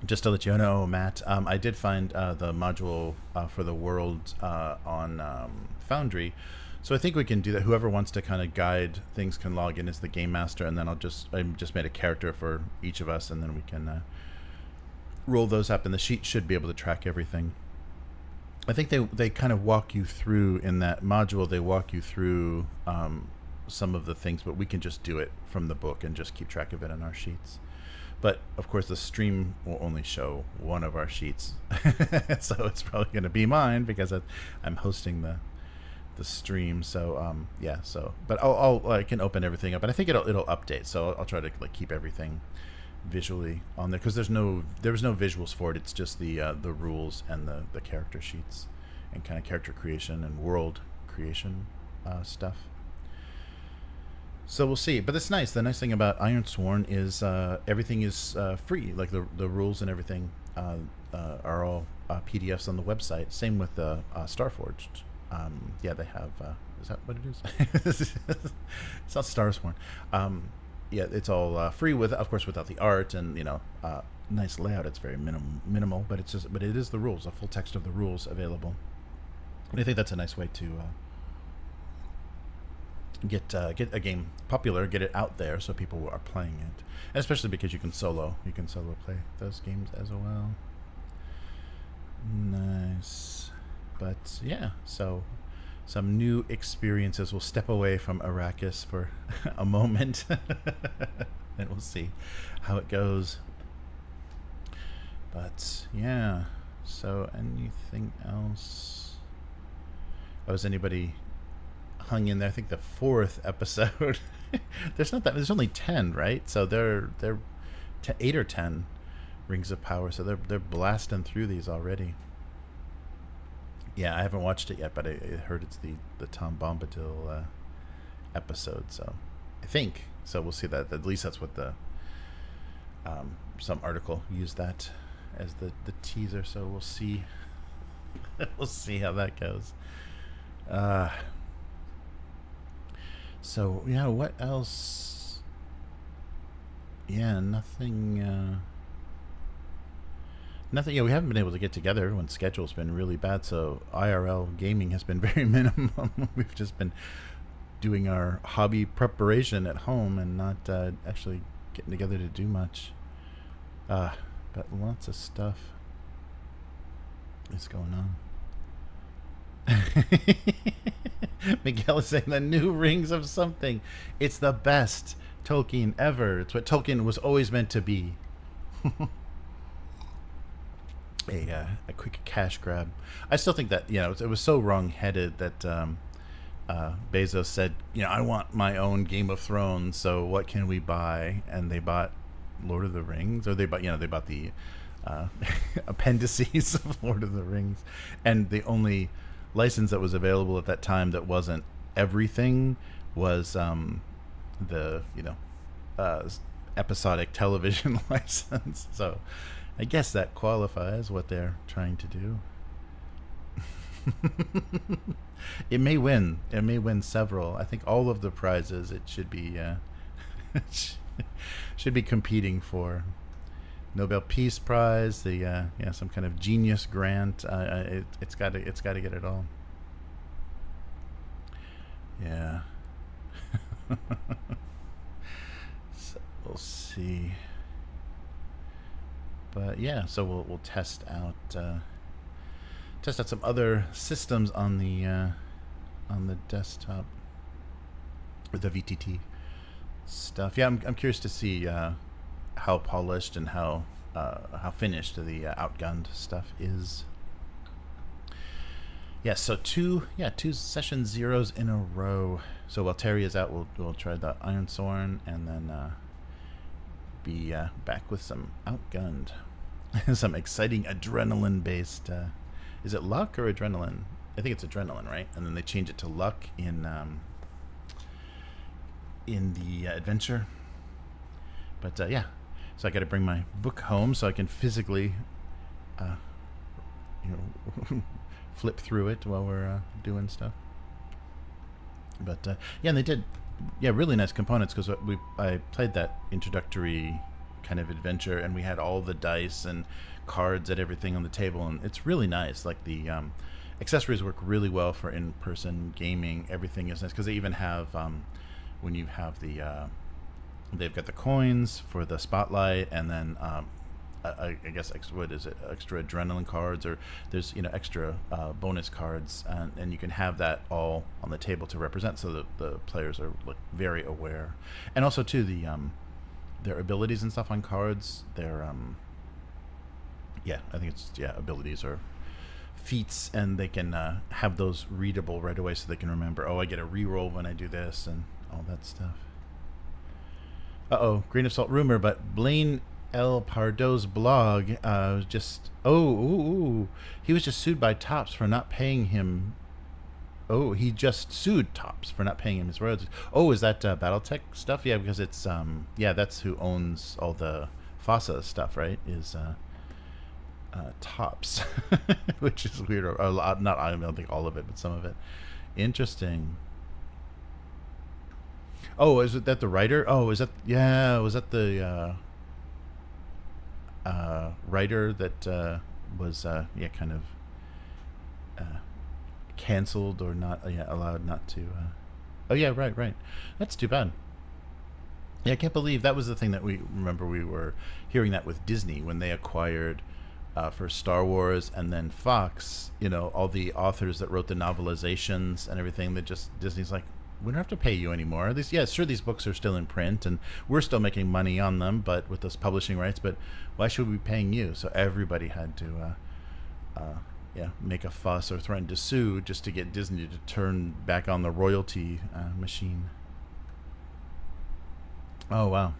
just to let you know, Matt. I did find the module for the world on Foundry, so I think we can do that. Whoever wants to kind of guide things can log in as the game master, and then I just made a character for each of us, and then we can roll those up, and the sheet should be able to track everything. I think they kind of walk you through in that module. They walk you through some of the things, but we can just do it from the book and just keep track of it on our sheets. But of course, the stream will only show one of our sheets, so it's probably going to be mine because I'm hosting the stream. So yeah. So, but I can open everything up, and I think it'll update. So I'll try to keep everything visually on there, because there was no visuals for it. It's just the rules and the character sheets and kind of character creation and world creation stuff. So we'll see. But it's nice. The nice thing about Ironsworn is everything is free. Like the rules and everything are all PDFs on the website. Same with Starforged. Yeah, they have. Is that what it is? It's not Starsworn. Yeah, it's all free, of course, without the art and nice layout. It's very minimal, but it is the rules, a full text of the rules available. And I think that's a nice way to get a game popular, get it out there so people are playing it, and especially because you can solo play those games as well. Nice. But yeah, so some new experiences. We'll step away from Arrakis for a moment and we'll see how it goes. But yeah, so anything else? Has anybody hung in there? I think the 4th episode. There's only 10, right? So they're 8 or 10 Rings of Power, so they're blasting through these already. Yeah, I haven't watched it yet, but I heard it's the Tom Bombadil episode, so I think so. We'll see that. At least that's what the some article used that as the teaser. So we'll see. We'll see how that goes. So yeah, what else? Yeah, nothing. Nothing. Yeah, we haven't been able to get together. Everyone's schedule's been really bad, so IRL gaming has been very minimum. We've just been doing our hobby preparation at home and not actually getting together to do much. But lots of stuff is going on. Miguel is saying the new Rings of something. It's the best Tolkien ever. It's what Tolkien was always meant to be. A quick cash grab. I still think that it was so wrong-headed that Bezos said, I want my own Game of Thrones. So what can we buy? And they bought Lord of the Rings, or they bought the appendices of Lord of the Rings, and the only license that was available at that time that wasn't everything was the episodic television license. So I guess that qualifies what they're trying to do. It may win. It may win several. I think all of the prizes it should be should be competing for. Nobel Peace Prize, the some kind of genius grant. It's got to get it all. Yeah. So we'll see. But yeah, so we'll test out some other systems on the desktop with the VTT stuff. Yeah, I'm curious to see how polished and how finished the outgunned stuff is. Yeah, so two session zeros in a row. So while Terry is out, we'll try the Ironthorn and then be back with some outgunned, some exciting adrenaline based. Is it luck or adrenaline? I think it's adrenaline, right? And then they change it to luck in the adventure. But yeah, so I got to bring my book home so I can physically, flip through it while we're doing stuff. But yeah, and they did, really nice components because I played that introductory kind of adventure, and we had all the dice and cards and everything on the table, and it's really nice. Like the accessories work really well for in-person gaming. Everything is nice because they even have when you have the they've got the coins for the spotlight, and then I guess extra adrenaline cards, or there's extra bonus cards, and you can have that all on the table to represent, so that the players are very aware. And also too, their abilities and stuff on cards, their I think it's abilities or feats, and they can have those readable right away, so they can remember, I get a reroll when I do this and all that stuff. Grain of salt rumor, but Blaine L. Pardo's blog he was just sued by Topps for not paying him. He just sued Topps for not paying him his royalties. Is that BattleTech stuff? Yeah, because it's that's who owns all the FASA stuff, right? Is Topps, which is weird. Or a lot, not, I don't think all of it, but some of it. Interesting. Is it that the writer? Was that the writer that was kind of canceled or not allowed not to right. That's too bad. I can't believe that was the thing that we were hearing that with Disney when they acquired for Star Wars, and then Fox, all the authors that wrote the novelizations and everything, that just Disney's like, we don't have to pay you anymore. These books are still in print and we're still making money on them, but with those publishing rights, but why should we be paying you? So everybody had to make a fuss or threaten to sue just to get Disney to turn back on the royalty machine. Oh, wow.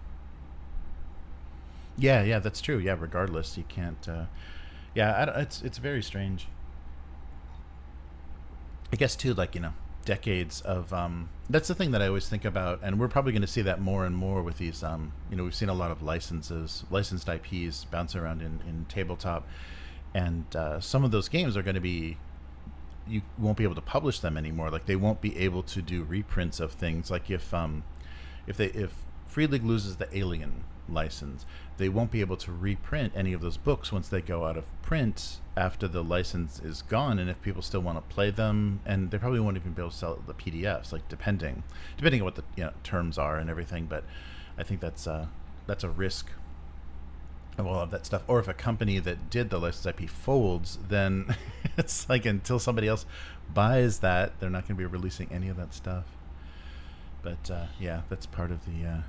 Yeah, that's true. Yeah, regardless, you can't. It's very strange. I guess too, decades of that's the thing that I always think about, and we're probably going to see that more and more with these. We've seen a lot of licensed IPs bounce around in tabletop, and some of those games are going to be, you won't be able to publish them anymore. Like they won't be able to do reprints of things. Like if Free League loses the Alien license, they won't be able to reprint any of those books once they go out of print after the license is gone. And if people still want to play them, and they probably won't even be able to sell the PDFs, like depending on what the terms are and everything. But I think that's a risk of all of that stuff. Or if a company that did the licensed IP folds, then it's like until somebody else buys that, they're not going to be releasing any of that stuff. But that's part of the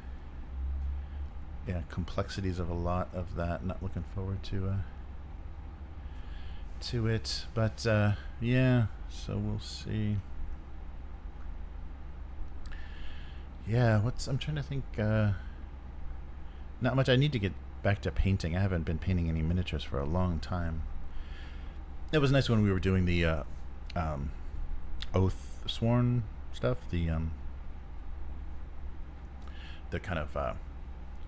complexities of a lot of that. Not looking forward to it, but so we'll see. I'm trying to think. Not much. I need to get back to painting. I haven't been painting any miniatures for a long time. It was nice when we were doing the oath sworn stuff, the kind of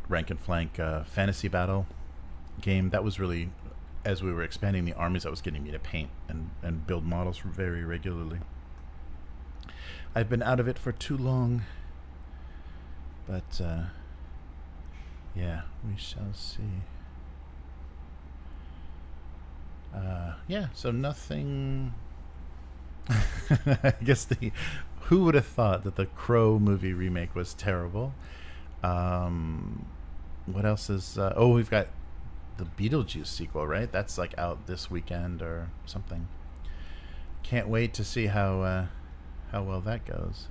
rank and flank fantasy battle game. That was really, as we were expanding the armies, that was getting me to paint and build models very regularly. I've been out of it for too long, but yeah, we shall see. Yeah, so nothing. I guess who would have thought that the Crow movie remake was terrible? What else is? We've got the Beetlejuice sequel, right? That's like out this weekend or something. Can't wait to see how well that goes.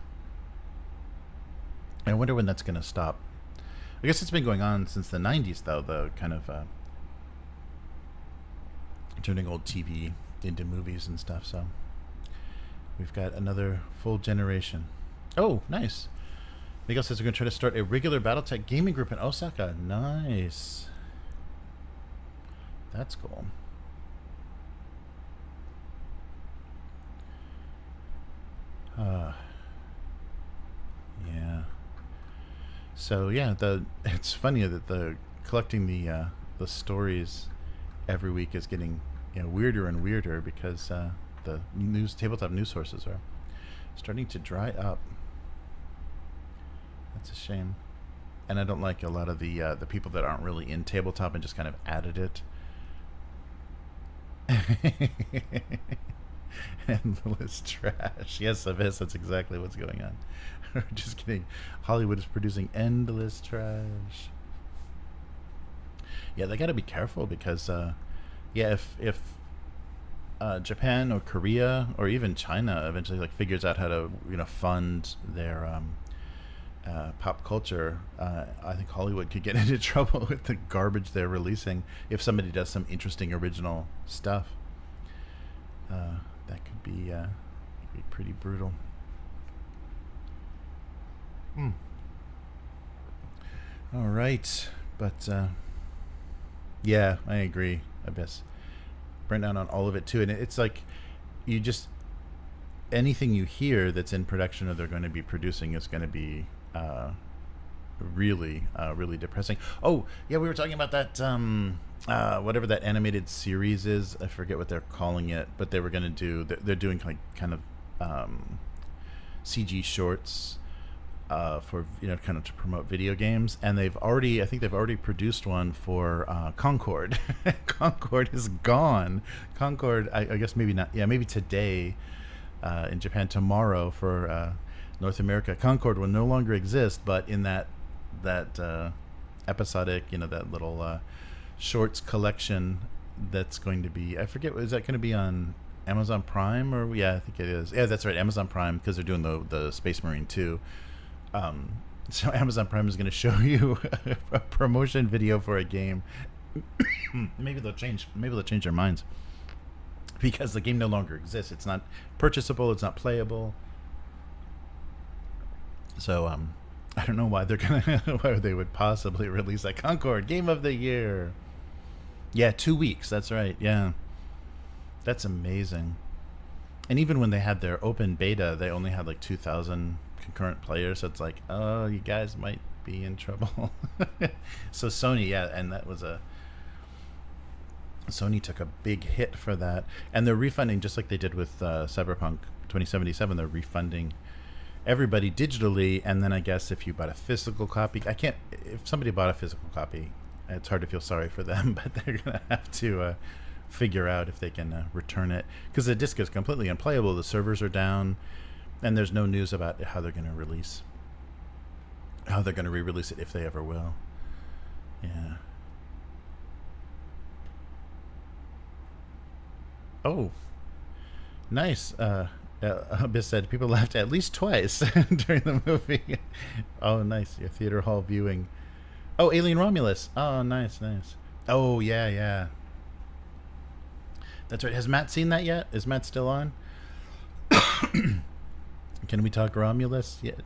I wonder when that's going to stop. I guess it's been going on since the 90s, though, the kind of turning old TV into movies and stuff, so we've got another full generation. Oh, nice. Miguel says we're going to try to start a regular Battletech gaming group in Osaka. Nice. That's cool. Yeah. So yeah, it's funny that the collecting the stories every week is getting weirder and weirder because the tabletop news sources are starting to dry up. That's a shame, and I don't like a lot of the people that aren't really in tabletop and just kind of added it. Endless trash. Yes, Abyss, that's exactly what's going on. Just kidding. Hollywood is producing endless trash. Yeah, they got to be careful because, if Japan or Korea or even China eventually figures out how to fund their pop culture, I think Hollywood could get into trouble with the garbage they're releasing if somebody does some interesting original stuff. That could be pretty brutal. All right, but yeah, I agree. Abyss, burn down on all of it too, and it's like you just anything you hear that's in production or they're going to be producing is going to be really depressing. Oh yeah, we were talking about that whatever that animated series is. I forget what they're calling it, but they were going to do. They're doing kind of CG shorts for kind of to promote video games, and I think they've already produced one for Concord. Concord is gone. Concord, I guess maybe not. Yeah, maybe today in Japan, tomorrow for North America. Concord will no longer exist, but in that episodic, that little shorts collection that's going to be, I forget, is that going to be on Amazon Prime or I think it is. Yeah, that's right, Amazon Prime, because they're doing the Space Marine 2. So Amazon Prime is going to show you a promotion video for a game. Maybe they'll change their minds because the game no longer exists. It's not purchasable. It's not playable. So I don't know why why they would possibly release a Concord Game of the Year. Yeah, 2 weeks. That's right. Yeah, that's amazing. And even when they had their open beta, they only had 2,000 concurrent players. So it's like, oh, you guys might be in trouble. So Sony, and that was Sony took a big hit for that, and they're refunding just like they did with Cyberpunk 2077. They're refunding everybody digitally, and then I guess if you bought a physical copy, if somebody bought a physical copy, it's hard to feel sorry for them, but they're gonna have to figure out if they can return it, because the disc is completely unplayable. The servers are down, and there's no news about how they're going to re-release it, if they ever will. Yeah. Oh, nice. Abyss said people laughed at least twice during the movie. Oh, nice. Your theater hall viewing. Oh, Alien Romulus. Oh, nice. Oh, yeah. That's right. Has Matt seen that yet? Is Matt still on? Can we talk Romulus yet?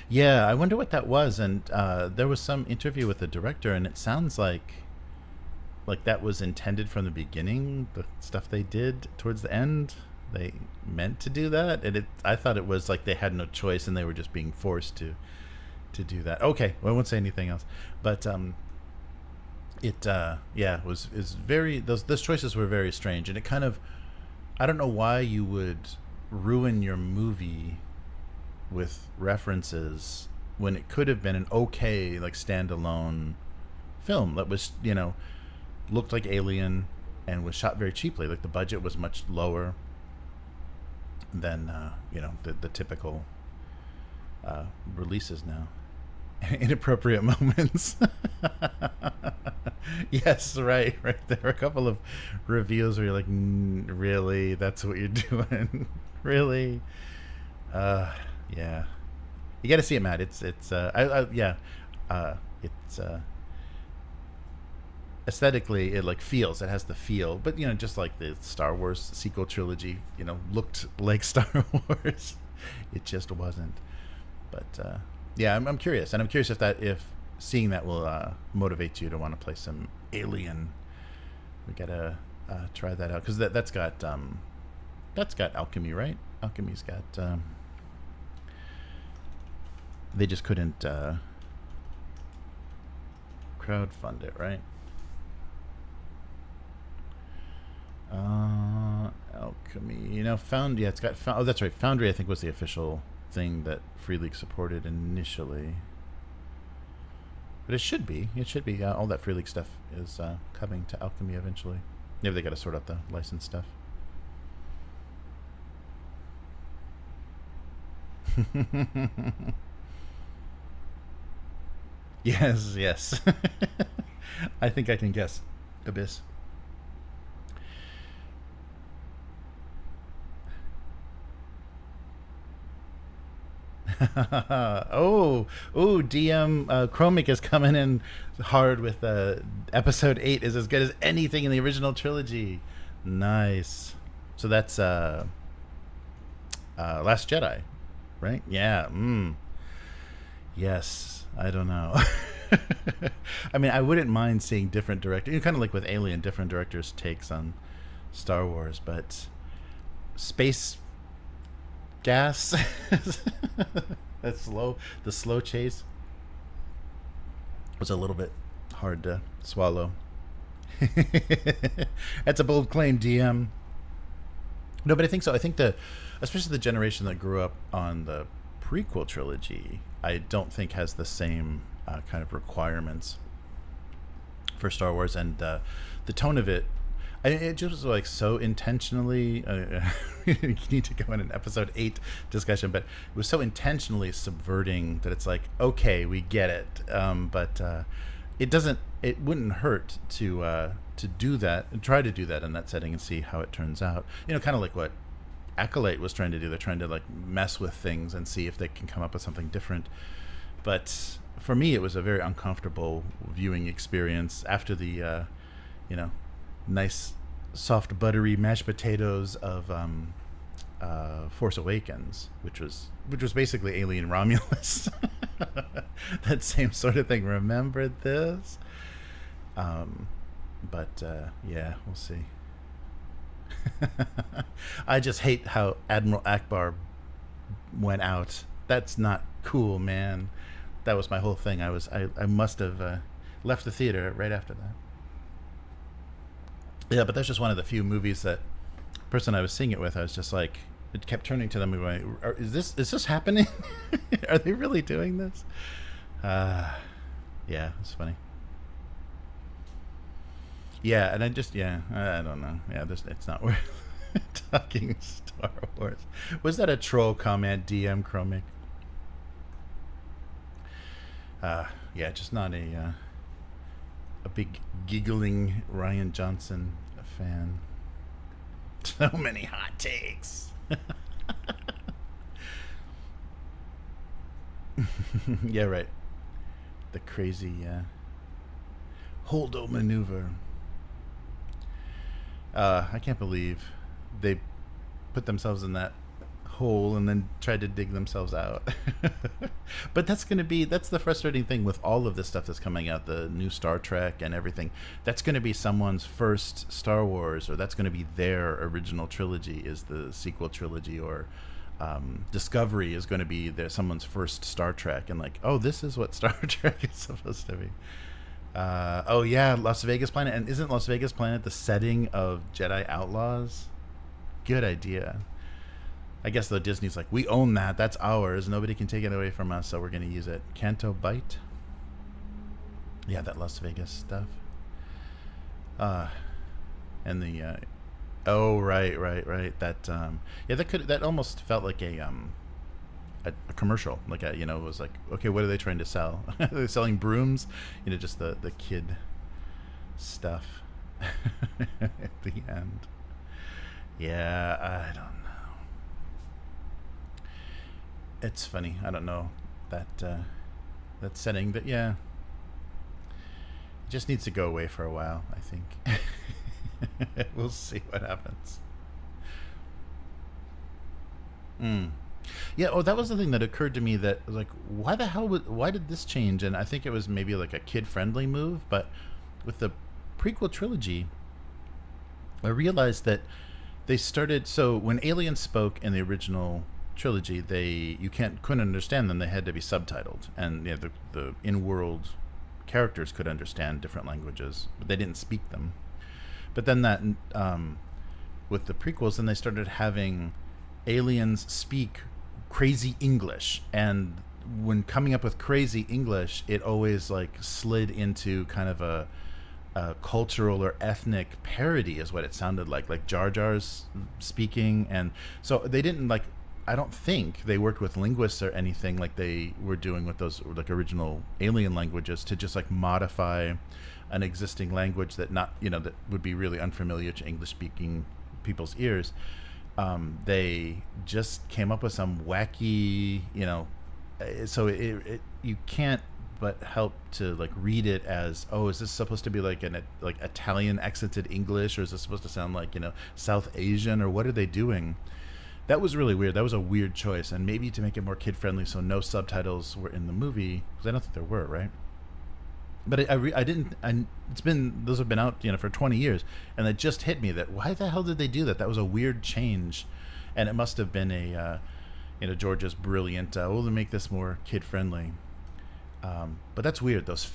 Yeah, I wonder what that was. And there was some interview with the director, and it sounds like that was intended from the beginning. The stuff they did towards the end, they meant to do that, and I thought it was like they had no choice and they were just being forced to do that. Okay, well, I won't say anything else, but it was is very those choices were very strange, and it kind of, I don't know why you would ruin your movie with references when it could have been an okay like standalone film that was, looked like Alien and was shot very cheaply. Like the budget was much lower than the typical releases now. Inappropriate moments. Yes, right. There are a couple of reviews where you're like, really? That's what you're doing? Really? Yeah. You got to see it, Matt. It's aesthetically, it like feels, it has the feel, but just like the Star Wars sequel trilogy, looked like Star Wars. It just wasn't. But yeah, I'm curious, and I'm curious if seeing that will motivate you to want to play some Alien. We gotta try that out, because that's got alchemy, right? Alchemy's got they just couldn't crowdfund it, right? Alchemy, it's got oh, that's right, Foundry I think was the official thing that Free League supported initially, but it should be all that Free League stuff is coming to Alchemy eventually. Maybe they got to sort out the license stuff. Yes. I think I can guess. Abyss. DM Chromic is coming in hard with episode 8 is as good as anything in the original trilogy. Nice. So that's Last Jedi, right? Yeah. Yes. I don't know. I mean, I wouldn't mind seeing different directors, kind of like with Alien, different directors' takes on Star Wars, but space gas, the slow chase was a little bit hard to swallow. That's a bold claim, DM. No, but I think so. I think especially the generation that grew up on the prequel trilogy, I don't think has the same kind of requirements for Star Wars, and the tone of it, it just was like so intentionally. You need to go in an episode 8 discussion, but it was so intentionally subverting that it's like, okay, we get it, but it doesn't. It wouldn't hurt to do that and try to do that in that setting and see how it turns out. Kind of like what Acolyte was trying to do. They're trying to like mess with things and see if they can come up with something different. But for me, it was a very uncomfortable viewing experience after the nice soft buttery mashed potatoes of Force Awakens, which was basically Alien Romulus. That same sort of thing. Remember this? But yeah, we'll see. I just hate how Admiral Akbar went out. That's not cool, man. That was my whole thing. I must have left the theater right after that. Yeah, but that's just one of the few movies that person I was seeing it with, I was just like, it kept turning to them and going, is this happening? Are they really doing this? Yeah, it's funny. Yeah, and I don't know. Yeah, it's not worth talking Star Wars. Was that a troll comment, DM Chromic? Yeah, just not a big giggling Ryan Johnson fan. So many hot takes. Yeah, right. The crazy Holdo maneuver. I can't believe they put themselves in that hole and then tried to dig themselves out. But that's the frustrating thing with all of this stuff that's coming out, the new Star Trek and everything. That's going to be someone's first Star Wars, or that's going to be their original trilogy is the sequel trilogy, or Discovery is going to be someone's first Star Trek, and like, oh, this is what Star Trek is supposed to be. Oh yeah, Las Vegas Planet. And isn't Las Vegas Planet the setting of Jedi Outlaws? Good idea. I guess though Disney's like, we own that. That's ours. Nobody can take it away from us, so we're going to use it. Canto Bight. Yeah, that Las Vegas stuff. And the oh right. That that almost felt like a commercial, like it was like, okay, what are they trying to sell? They're selling brooms, just the kid stuff at the end. Yeah, I don't know. It's funny. I don't know that setting, but yeah, it just needs to go away for a while, I think. We'll see what happens. Yeah, that was the thing that occurred to me, that like, why did this change? And I think it was maybe like a kid-friendly move, but with the prequel trilogy, I realized that they started, so when aliens spoke in the original trilogy, you couldn't understand them. They had to be subtitled, and the in-world characters could understand different languages, but they didn't speak them. But then that with the prequels, then they started having aliens speak crazy English, and when coming up with crazy English, it always like slid into kind of a cultural or ethnic parody, is what it sounded like Jar Jar's speaking. And so they didn't I don't think they worked with linguists or anything like they were doing with those like original alien languages to just like modify an existing language that that would be really unfamiliar to English speaking people's ears. They just came up with some wacky, so you can't but help to like read it as, oh, is this supposed to be like like Italian accented English, or is this supposed to sound like South Asian, or what are they doing? That was really weird. That was a weird choice, and maybe to make it more kid friendly, so no subtitles were in the movie, because I don't think there were, right? But I didn't. Those have been out for 20 years, and it just hit me that why the hell did they do that? That was a weird change, and it must have been George's brilliant. We'll make this more kid friendly. But that's weird. Those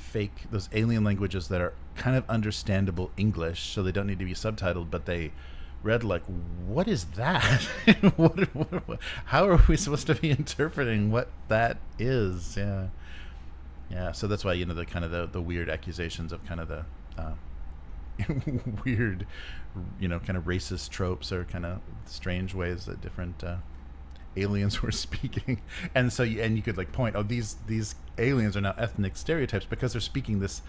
alien languages that are kind of understandable English, so they don't need to be subtitled, but they read like, what is that? what, how are we supposed to be interpreting what that is? Yeah. So that's why the kind of the weird accusations of kind of the weird, kind of racist tropes, or kind of strange ways that different aliens were speaking. And so you could like point, oh, these aliens are now ethnic stereotypes because they're speaking this.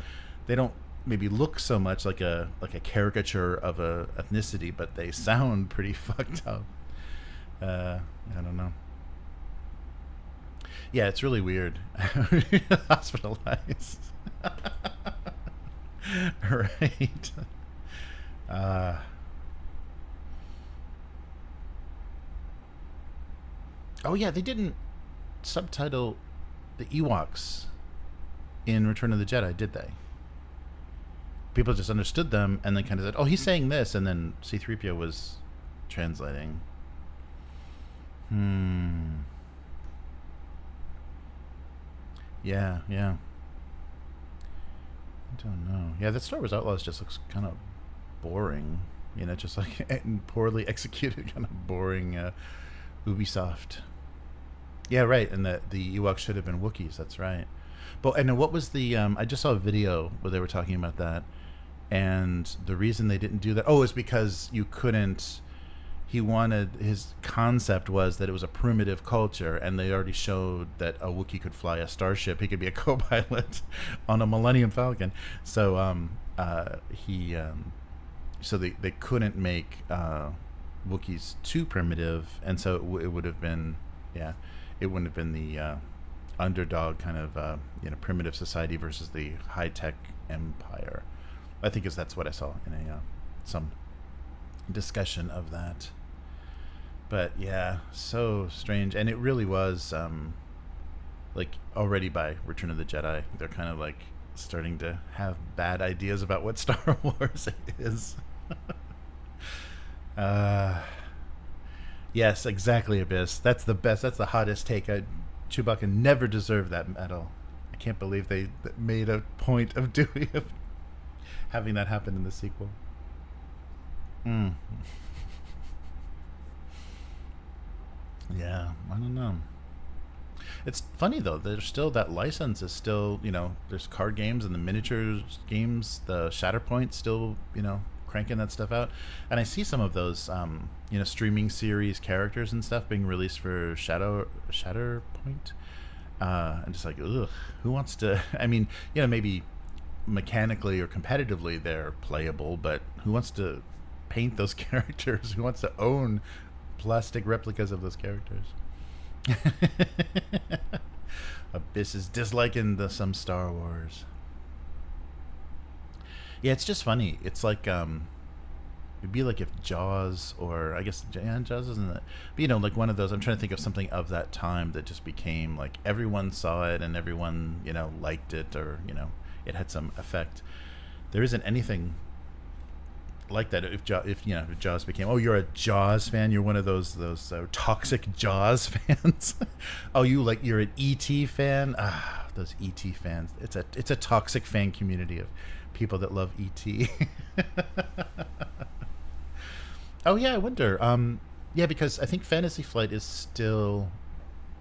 They don't maybe look so much like a caricature of a ethnicity, but they sound pretty fucked up. I don't know. Yeah, it's really weird. Hospitalized. Right. Oh yeah, they didn't subtitle the Ewoks in Return of the Jedi, did they? People just understood them and then kind of said, oh, he's saying this, and then C-3PO was translating. Yeah. I don't know. Yeah, that Star Wars Outlaws just looks kind of boring. Just like poorly executed, kind of boring Ubisoft. Yeah, right. And the Ewoks should have been Wookiees. That's right. But and what was the? I just saw a video where they were talking about that, and the reason they didn't do that, is because you couldn't. His concept was that it was a primitive culture, and they already showed that a Wookiee could fly a starship. He could be a co-pilot on a Millennium Falcon. So so they couldn't make Wookiees too primitive, and so it would have been, it wouldn't have been the underdog kind of primitive society versus the high tech empire. I think that's what I saw in some discussion of that. But yeah, so strange, and it really was like already by Return of the Jedi, they're kind of like starting to have bad ideas about what Star Wars is. Yes, exactly, Abyss. That's the best. That's the hottest take. Chewbacca never deserved that medal. I can't believe they made a point of having that happen in the sequel. Yeah, I don't know. It's funny though. There's still that license is still, there's card games and the miniatures games. The Shatterpoint still, cranking that stuff out. And I see some of those, streaming series characters and stuff being released for Shatterpoint. I'm just like, ugh. Who wants to? I mean, maybe mechanically or competitively they're playable, but who wants to paint those characters? Who wants to own plastic replicas of those characters? Abyss is disliking some Star Wars. Yeah, it's just funny. It's like it'd be like if Jaws, or I guess Jaws isn't it? But like one of those. I'm trying to think of something of that time that just became like everyone saw it and everyone liked it, or it had some effect. There isn't anything like that. If Jaws became, oh, you're a Jaws fan, you're one of those toxic Jaws fans. Oh, you're an ET fan. Those ET fans. It's a toxic fan community of people that love ET. Oh yeah, I wonder. Yeah, because I think Fantasy Flight is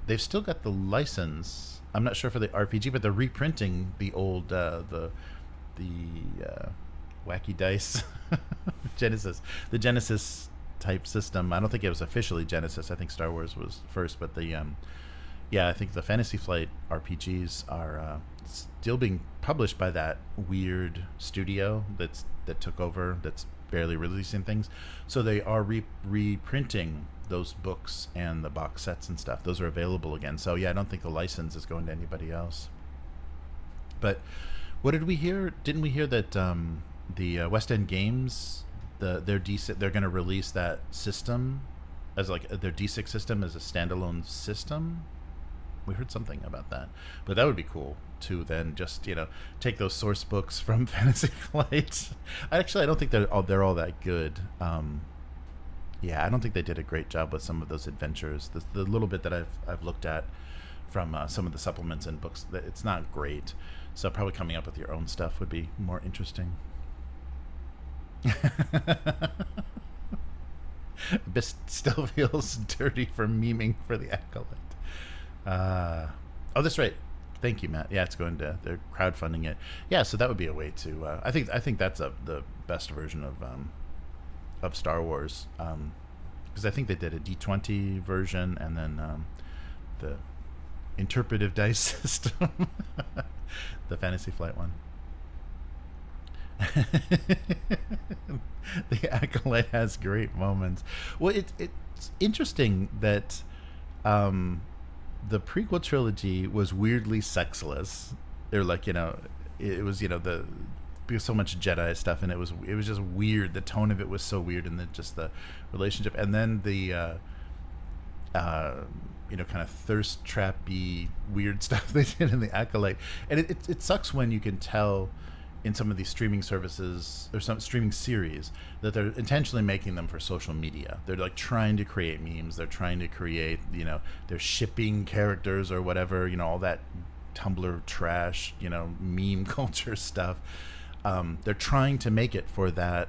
they've still got the license. I'm not sure for the RPG, but they're reprinting the old the Wacky Dice Genesis, the Genesis type system. I don't think it was officially Genesis. I think Star Wars was first, but I think the Fantasy Flight RPGs are still being published by that weird studio that took over, that's barely releasing things. So they are reprinting those books and the box sets and stuff. Those are available again. So yeah, I don't think the license is going to anybody else. But what did we hear? Didn't we hear that the West End Games, they're going to release that system as like their D6 system as a standalone system? We heard something about that, but that would be cool to then just take those source books from Fantasy Flight. I don't think they're all that good. I don't think they did a great job with some of those adventures. The little bit that I've looked at from some of the supplements and books, it's not great. So probably coming up with your own stuff would be more interesting. Abyss still feels dirty for memeing for the Acolyte. That's right. Thank you, Matt. Yeah, they're crowdfunding it. Yeah, so that would be a way to. I think that's the best version of Star Wars, because I think they did a D20 version and then the interpretive dice system, the Fantasy Flight one. The Acolyte has great moments. Well, it's interesting that the prequel trilogy was weirdly sexless. They're like, it was, because so much Jedi stuff, and it was just weird. The tone of it was so weird, and just the relationship, and then the kind of thirst trappy weird stuff they did in the Acolyte. And it sucks when you can tell in some of these streaming services or some streaming series that they're intentionally making them for social media. They're like trying to create memes. They're trying to create, they're shipping characters or whatever, all that Tumblr trash, meme culture stuff. They're trying to make it for that,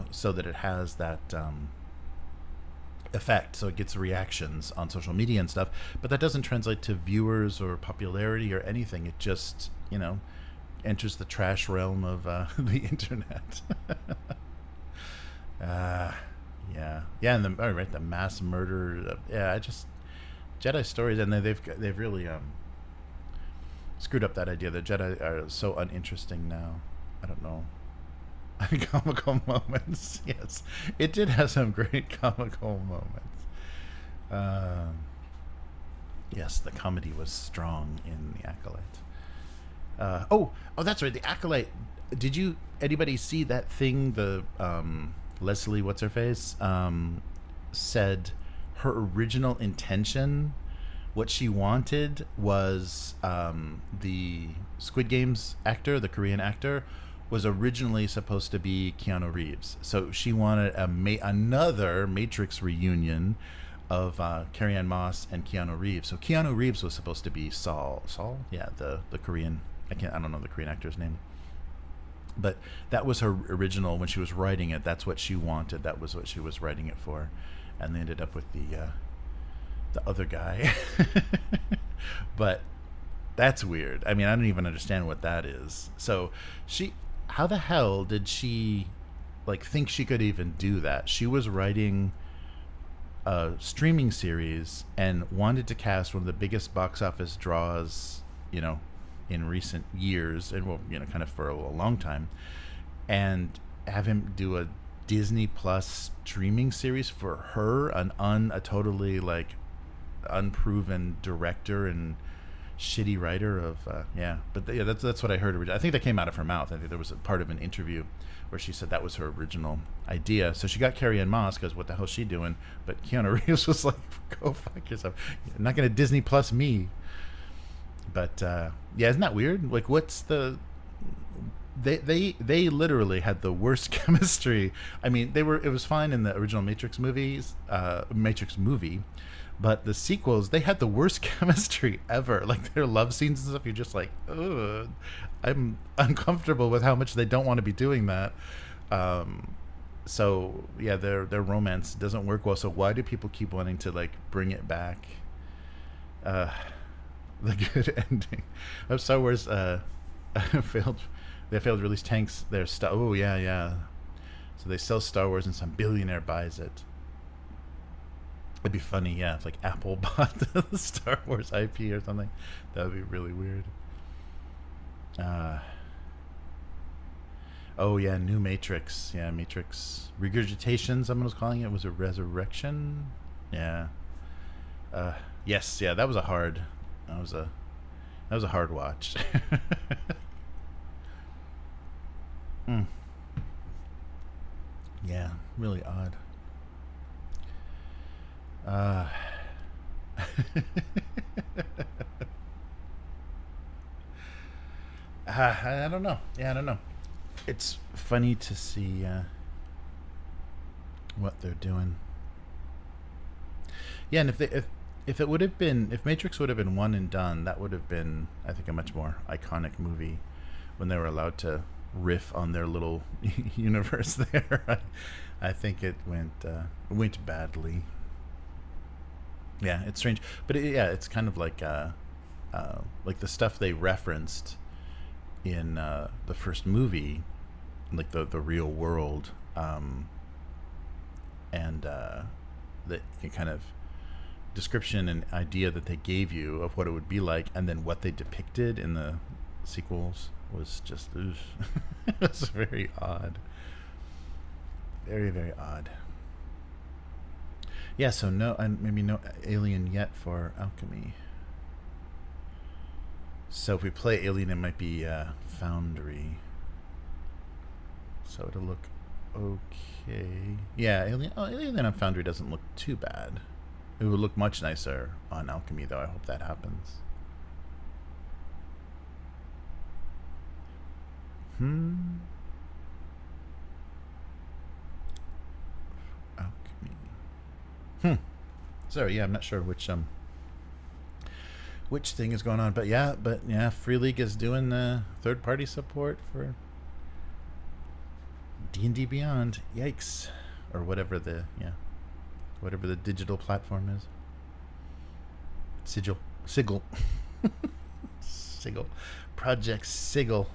so that it has that effect, so it gets reactions on social media and stuff. But that doesn't translate to viewers or popularity or anything. It just, enters the trash realm of the internet. And the mass murder. Jedi stories, and they've really screwed up that idea. The Jedi are so uninteresting now. I don't know. Comical moments. Yes, it did have some great comical moments. Yes, the comedy was strong in the Acolyte. That's right. The Acolyte. Did anybody see that thing? The Leslie, what's her face, said her original intention, what she wanted was the Squid Games actor, the Korean actor, was originally supposed to be Keanu Reeves. So she wanted another Matrix reunion of Carrie-Anne Moss and Keanu Reeves. So Keanu Reeves was supposed to be Saul, yeah, the Korean. I don't know the Korean actor's name. But that was her original, when she was writing it, that's what she wanted. That was what she was writing it for. And they ended up with the other guy. But that's weird. I mean, I don't even understand what that is. So how the hell did she think she could even do that? She was writing a streaming series and wanted to cast one of the biggest box office draws, in recent years, and kind of for a long time, and have him do a Disney Plus streaming series for her, a totally unproven director and shitty writer of But that's what I heard originally. I think that came out of her mouth. I think there was a part of an interview where she said that was her original idea. So she got Carrie-Anne Moss because what the hell is she doing? But Keanu Reeves was like, go fuck yourself. You're not going to Disney Plus me. But isn't that weird? What's the... They literally had the worst chemistry. I mean, it was fine in the original Matrix movie, but the sequels, they had the worst chemistry ever. Their love scenes and stuff, you're just like, ugh, I'm uncomfortable with how much they don't want to be doing that. So yeah, their romance doesn't work well. So why do people keep wanting to bring it back? The good ending of Star Wars failed. They failed to release tanks. Oh yeah. So they sell Star Wars and some billionaire buys it. It'd be funny, yeah, if Apple bought the Star Wars IP or something. That would be really weird. Oh yeah, new Matrix. Yeah, Matrix Regurgitation, someone was calling it. Was a resurrection? Yeah. Yes, yeah, that was a hard watch. Yeah, really odd. I don't know. Yeah, I don't know. It's funny to see what they're doing. Yeah, and if it would have been, if Matrix would have been one and done, that would have been, I think, a much more iconic movie when they were allowed to riff on their little universe there. I think it went badly. Yeah, it's strange, but it's kind of like the stuff they referenced in the first movie, the real world, and the kind of description and idea that they gave you of what it would be like, and then what they depicted in the sequels was just it was very odd, very, very odd. Yeah, so maybe no Alien yet for Alchemy. So if we play Alien, it might be Foundry. So it'll look okay. Yeah, Alien on Foundry doesn't look too bad. It would look much nicer on Alchemy, though. I hope that happens. Alchemy. Sorry, yeah, I'm not sure which thing is going on, but yeah, Free League is doing third-party support for D&D Beyond. Yikes, or whatever the digital platform is. Sigil, Project Sigil.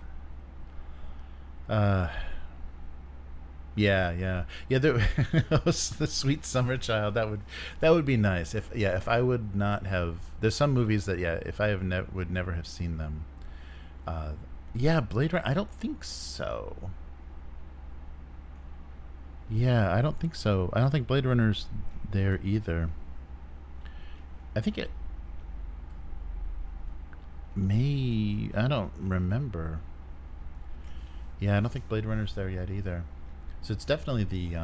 Yeah. The Sweet Summer Child. That would be nice. If I would not have. There's some movies that if I would never have seen them. Blade Runner. I don't think so. Yeah, I don't think so. I don't think Blade Runner's there either. I think it may. I don't remember. Yeah, I don't think Blade Runner's there yet either. So it's definitely the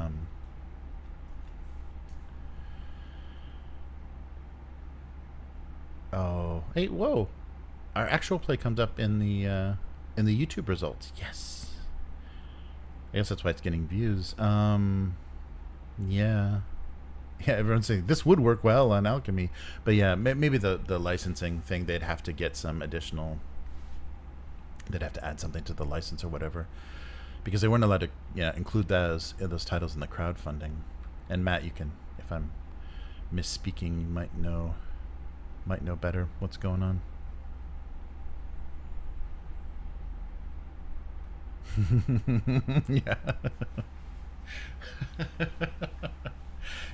hey, whoa! Our actual play comes up in the YouTube results. Yes. I guess that's why it's getting views. Yeah. Yeah, everyone's saying this would work well on Alchemy. But yeah, maybe the licensing thing, they'd have to get some additional... They'd have to add something to the license or whatever. Because they weren't allowed to include those titles in the crowdfunding. And Matt, you can, if I'm misspeaking, you might know better what's going on. Yeah.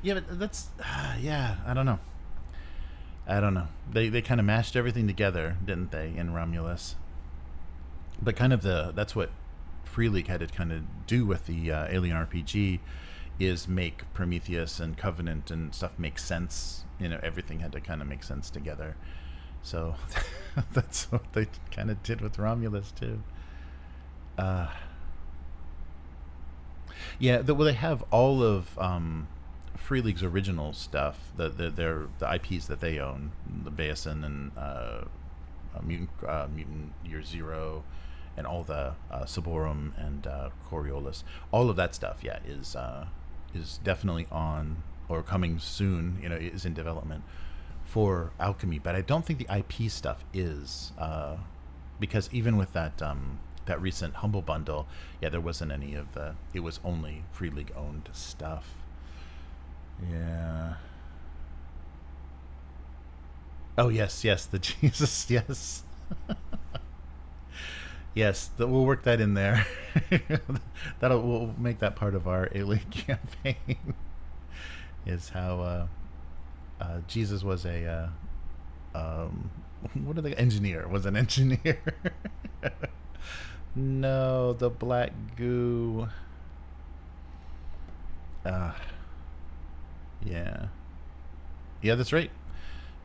Yeah, but that's yeah, I don't know. They kind of mashed everything together, didn't they, in Romulus? But kind of that's what Free League had to kind of do with the Alien RPG, is make Prometheus and Covenant and stuff make sense. Everything had to kind of make sense together. So that's what they kind of did with Romulus too. Yeah, they have all of Free League's original stuff, the IPs that they own, the Baeson and Mutant Year Zero, and all the Saborum and Coriolis. All of that stuff, yeah, is definitely on or coming soon. Is in development for Alchemy, but I don't think the IP stuff is, because even with that recent Humble Bundle, yeah, there wasn't any of the. It was only Free League owned stuff. Yeah. Oh yes, the Jesus, yes. Yes, we'll work that in there. We'll make that part of our Alien campaign. Is how Jesus was a what are the engineer? Was an engineer. No, the black goo. Yeah, that's right.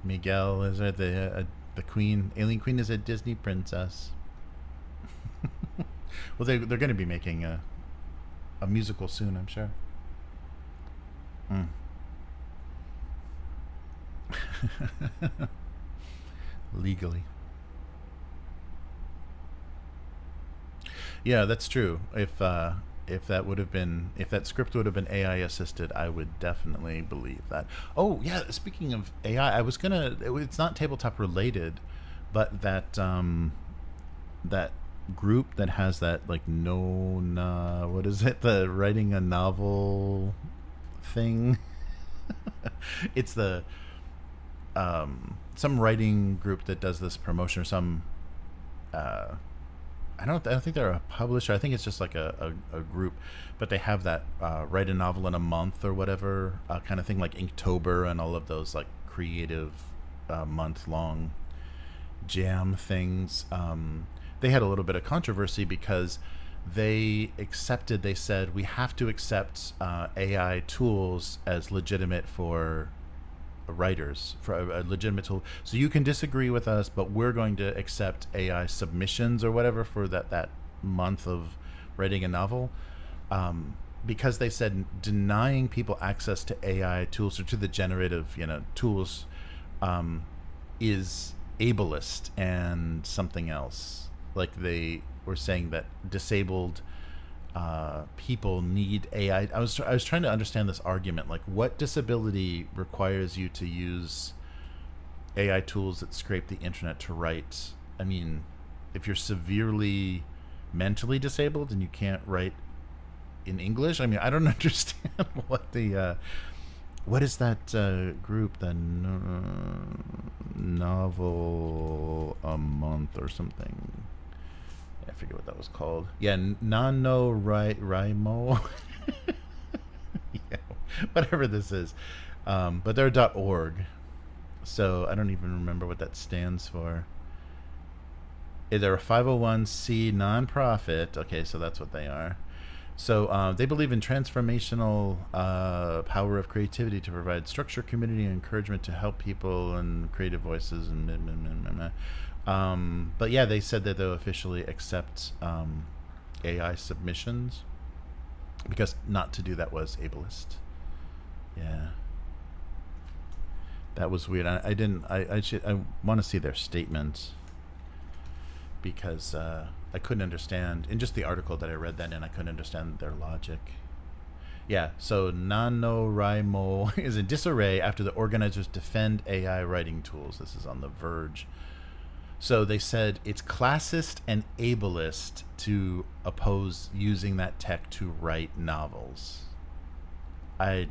Miguel is the queen. Alien Queen is a Disney princess. Well, they're going to be making a musical soon, I'm sure. Legally. Yeah, that's true. If that script would have been AI assisted, I would definitely believe that. Oh yeah, speaking of AI, it's not tabletop related, but that group that has that what is it? The writing a novel thing. It's the some writing group that does this promotion, or some I don't think they're a publisher. I think it's just like a group, but they have that write a novel in a month or whatever kind of thing, like Inktober and all of those like creative month-long jam things. They had a little bit of controversy because they said we have to accept AI tools as legitimate for writers, for a legitimate tool. So you can disagree with us, but we're going to accept AI submissions or whatever for that month of writing a novel, because they said denying people access to AI tools or to the generative tools is ableist and something else. Like they were saying that disabled people need AI. I was trying to understand this argument. Like, what disability requires you to use AI tools that scrape the internet to write? I mean, if you're severely mentally disabled and you can't write in English, I mean, I don't understand what is that group? The novel a month or something. I forget what that was called. Yeah, NaNoWriMo. Yeah, whatever this is. But they're .org. So I don't even remember what that stands for. They're a 501c nonprofit. Okay, so that's what they are. So they believe in transformational power of creativity to provide structure, community, and encouragement to help people and creative voices and but yeah, they said that they'll officially accept AI submissions, because not to do that was ableist. Yeah. That was weird. I didn't. I want to see their statement because I couldn't understand in just the article that I read that in. I couldn't understand their logic. Yeah. So NaNoWriMo is in disarray after the organizers defend AI writing tools. This is on The Verge. So they said it's classist and ableist to oppose using that tech to write novels. I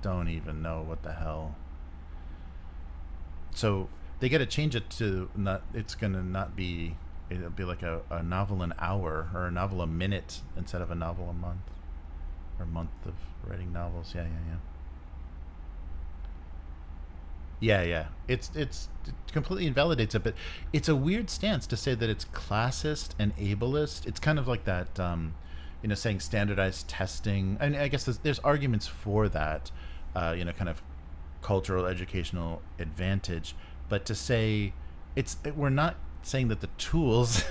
don't even know what the hell. So they got to change it to not. It's gonna not be. It'll be like a novel an hour or a novel a minute instead of a novel a month, or a month of writing novels. Yeah. It completely invalidates it, but it's a weird stance to say that it's classist and ableist. It's kind of like that, saying standardized testing. And I guess there's arguments for that, kind of cultural educational advantage. But to say we're not saying that the tools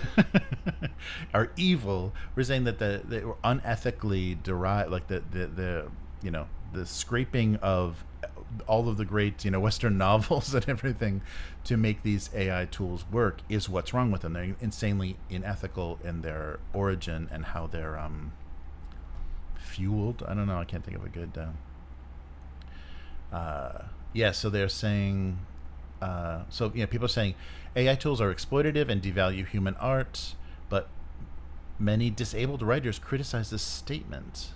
are evil. We're saying that they were unethically derived, like the scraping of all of the great Western novels and everything to make these AI tools work is what's wrong with them. They're insanely unethical in their origin and how they're fueled. I don't know. I can't think of a good. So they're saying. People are saying AI tools are exploitative and devalue human art, but many disabled writers criticize this statement.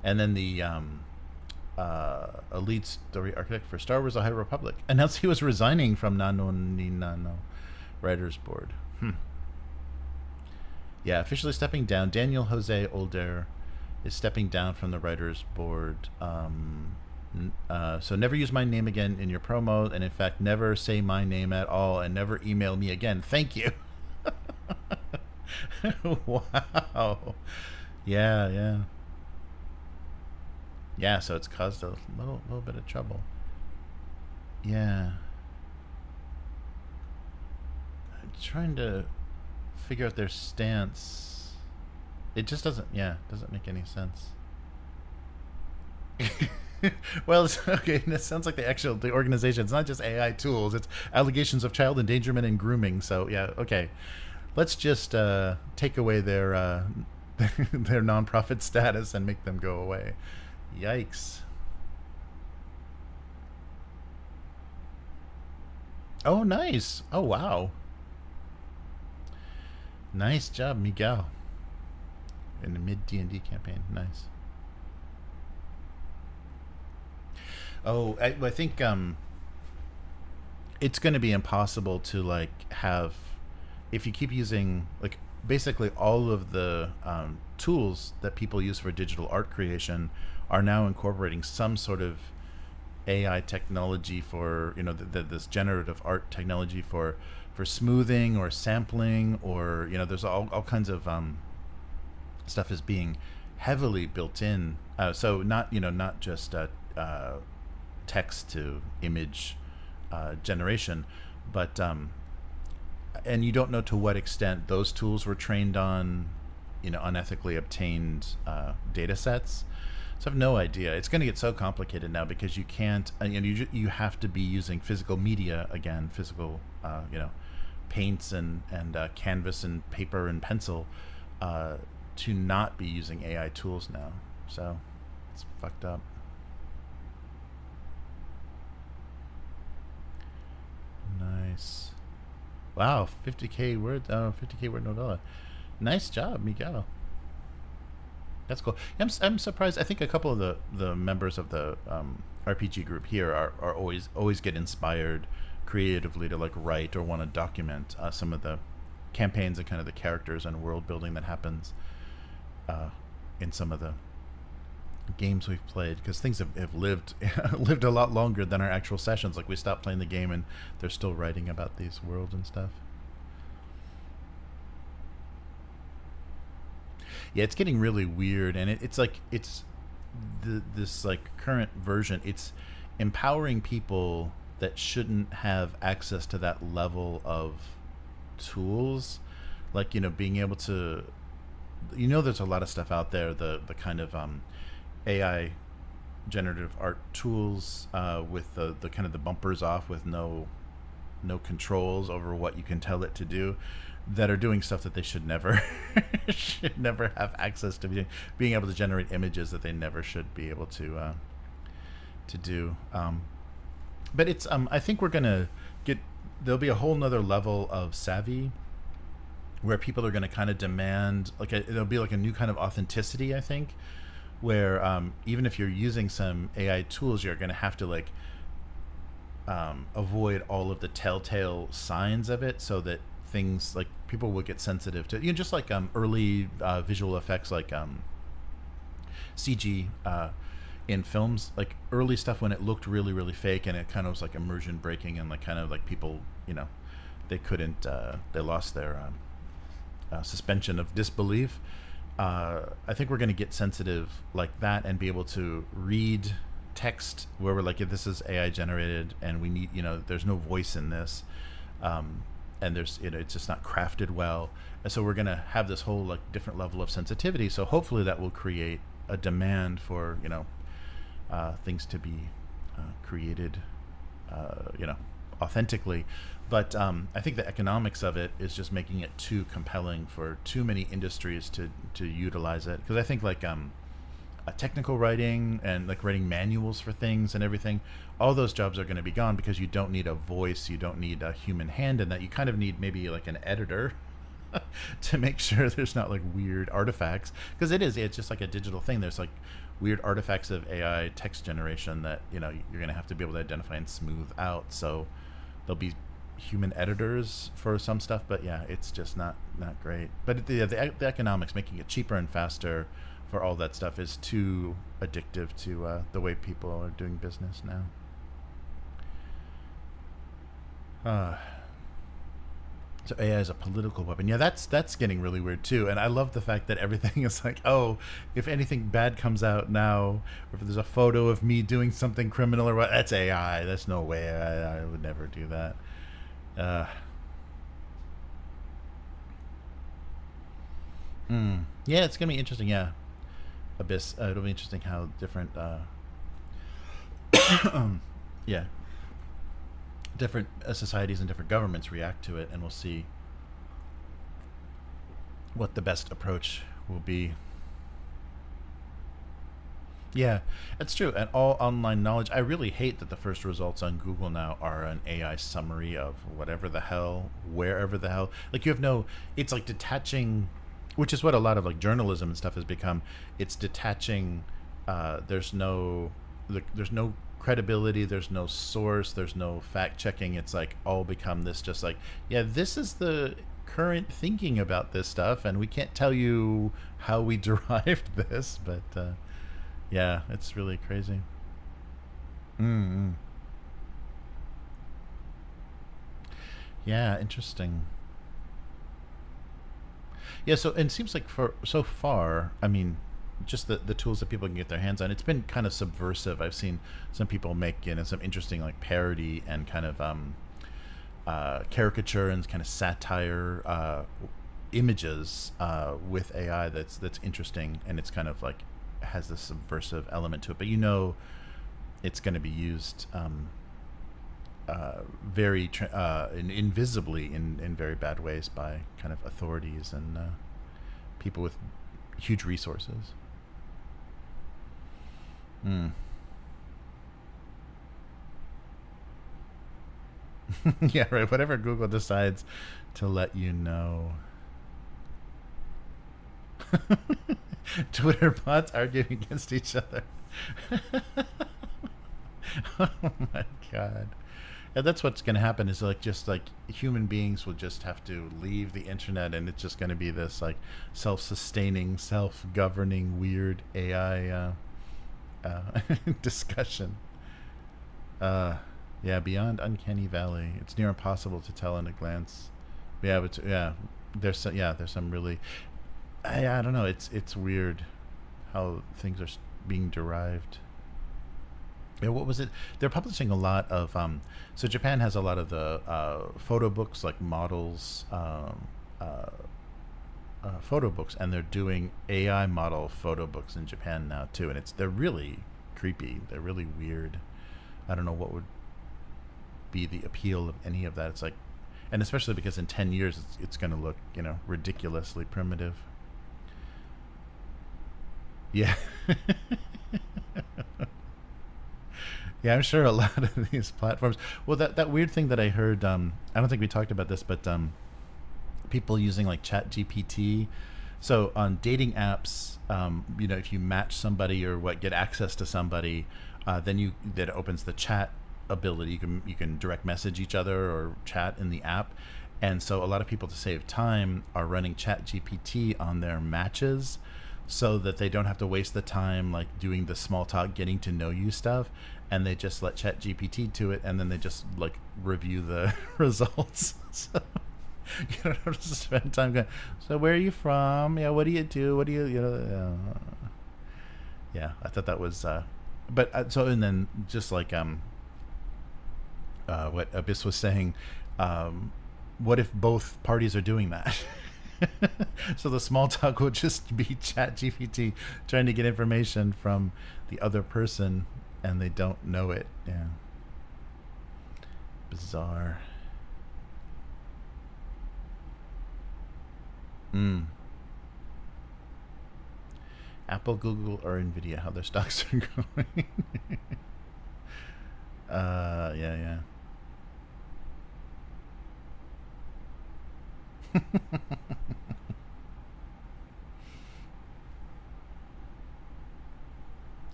And then the lead story architect for Star Wars: The High Republic announced he was resigning from Nano Writers Board. Yeah, officially stepping down. Daniel Jose Older is stepping down from the Writers Board. So never use my name again in your promo, and in fact, never say my name at all, and never email me again. Thank you. Wow. Yeah. So it's caused a little bit of trouble. Yeah. I'm trying to figure out their stance. It just doesn't make any sense. Well, okay, that sounds like the organization. It's not just AI tools. It's allegations of child endangerment and grooming. So, yeah, okay. Let's just take away their their nonprofit status and make them go away. Yikes. Oh, nice. Oh, wow. Nice job, Miguel. In the mid D&D campaign. Nice. Oh, I think it's going to be impossible to have, if you keep using basically all of the tools that people use for digital art creation are now incorporating some sort of AI technology for this generative art technology for smoothing or sampling, or there's all kinds of stuff is being heavily built in. So not just text to image generation, but and you don't know to what extent those tools were trained on unethically obtained data sets. So I have no idea. It's going to get so complicated now because you can't, you have to be using physical media again, physical paints and canvas and paper and pencil to not be using AI tools now. So it's fucked up. Nice. Wow, 50K word $50K. Nice job, Miguel. That's cool. I'm surprised. I think a couple of the members of the RPG group here are always get inspired creatively to write or want to document some of the campaigns and kind of the characters and world building that happens in some of the games we've played, because things have lived a lot longer than our actual sessions. We stopped playing the game and they're still writing about these worlds and stuff. Yeah, it's getting really weird, and it's this current version. It's empowering people that shouldn't have access to that level of tools, being able to, there's a lot of stuff out there, the kind of AI generative art tools with the kind of the bumpers off with no controls over what you can tell it to do, that are doing stuff that they should never should never have access to, being able to generate images that they never should be able to do. But it's I think we're gonna get, there'll be a whole nother level of savvy where people are going to kind of demand, like there'll be like a new kind of authenticity, I think, where even if you're using some AI tools, you're going to have to like avoid all of the telltale signs of it, so that things like people will get sensitive to, just like early visual effects, like CG in films, like early stuff when it looked really, really fake, and it kind of was like immersion breaking, and like kind of like people, they couldn't, they lost their suspension of disbelief. I think we're going to get sensitive like that and be able to read text where we're like, if this is AI generated and we need, there's no voice in this, and there's, it's just not crafted well. And so we're going to have this whole like different level of sensitivity. So hopefully that will create a demand for, things to be created, authentically. But I think the economics of it is just making it too compelling for too many industries to utilize it. Because I think like technical writing and like writing manuals for things and everything, all those jobs are going to be gone, because you don't need a voice, you don't need a human hand in that. You kind of need maybe like an editor to make sure there's not like weird artifacts, because it's just like a digital thing. There's like weird artifacts of AI text generation that you're going to have to be able to identify and smooth out. So there'll be human editors for some stuff, but yeah, it's just not great. But the economics, making it cheaper and faster for all that stuff, is too addictive to the way people are doing business now. So AI is a political weapon. Yeah, that's getting really weird too. And I love the fact that everything is like, oh, if anything bad comes out now, or if there's a photo of me doing something criminal or what, that's AI. That's no way. I would never do that. Yeah, it's gonna be interesting. Yeah, Abyss. It'll be interesting how different. Yeah. Different societies and different governments react to it, and we'll see what the best approach will be. Yeah, that's true. And all online knowledge, I really hate that the first results on Google now are an AI summary of whatever the hell, wherever the hell. Like you have no, it's like detaching, which is what a lot of like journalism and stuff has become. It's detaching. There's no credibility, there's no source, there's no fact checking. It's like all become this, just like, yeah, this is the current thinking about this stuff, and we can't tell you how we derived this, but yeah, it's really crazy. Yeah, interesting. Yeah, so and it seems like for so far, I mean, just the tools that people can get their hands on, it's been kind of subversive. I've seen some people make some interesting like parody and kind of caricature and kind of satire images with AI that's interesting, and it's kind of like has this subversive element to it, but it's going to be used very invisibly in very bad ways by kind of authorities and people with huge resources. Yeah, right. Whatever Google decides to let you know. Twitter bots arguing against each other. Oh my god. And that's what's going to happen, is like just like human beings will just have to leave the internet, and it's just going to be this like self-sustaining, self-governing, weird AI discussion. Yeah, beyond uncanny valley. It's near impossible to tell at a glance. Yeah, but there's some really, I don't know. It's weird how things are being derived. Yeah, what was it? They're publishing a lot of so Japan has a lot of the photo books, like models photo books, and they're doing AI model photo books in Japan now too, and they're really creepy. They're really weird. I don't know what would be the appeal of any of that. It's like, and especially because in 10 years it's going to look, ridiculously primitive. Yeah. Yeah, I'm sure a lot of these platforms. Well, that weird thing that I heard, I don't think we talked about this, but people using like ChatGPT. So on dating apps, if you match somebody or get access to somebody, then that opens the chat ability. You can direct message each other or chat in the app. And so a lot of people, to save time, are running ChatGPT on their matches, so that they don't have to waste the time like doing the small talk, getting to know you stuff, and they just let ChatGPT to it, and then they just like review the results. So you don't have to spend time going, so where are you from? Yeah, what do you do? What do you yeah, I thought that was and then just like what Abyss was saying, what if both parties are doing that? So the small talk will just be ChatGPT trying to get information from the other person, and they don't know it. Yeah. Bizarre. Apple, Google, or Nvidia, how their stocks are going. Yeah.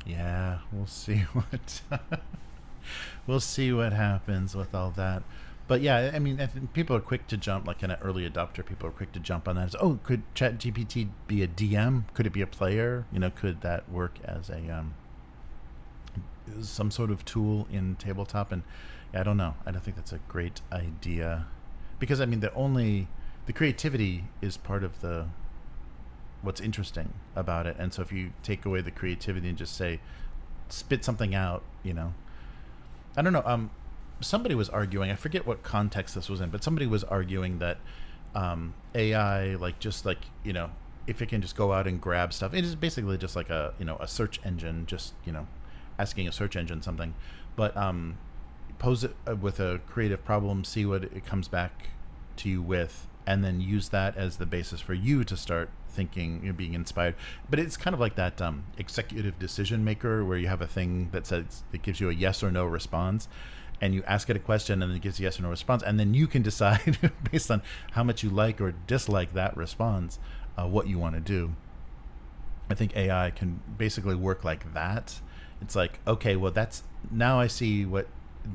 Yeah, we'll see what happens with all that. But yeah, I mean, I think people are quick to jump, like an early adopter. People are quick to jump on that. So, oh, could ChatGPT be a DM? Could it be a player? Could that work as a some sort of tool in tabletop? And yeah, I don't know. I don't think that's a great idea, because I mean, the creativity is part of what's interesting about it. And so if you take away the creativity and just say, spit something out, I don't know. Somebody was arguing, I forget what context this was in, but somebody was arguing that AI, if it can just go out and grab stuff, it is basically just like a search engine, just, asking a search engine something, but pose it with a creative problem, see what it comes back to you with, and then use that as the basis for you to start thinking, being inspired. But it's kind of like that executive decision maker, where you have a thing that says, it gives you a yes or no response, and you ask it a question and it gives a yes or no response, and then you can decide based on how much you like or dislike that response, what you want to do. I think AI can basically work like that. It's like, okay, well, now I see what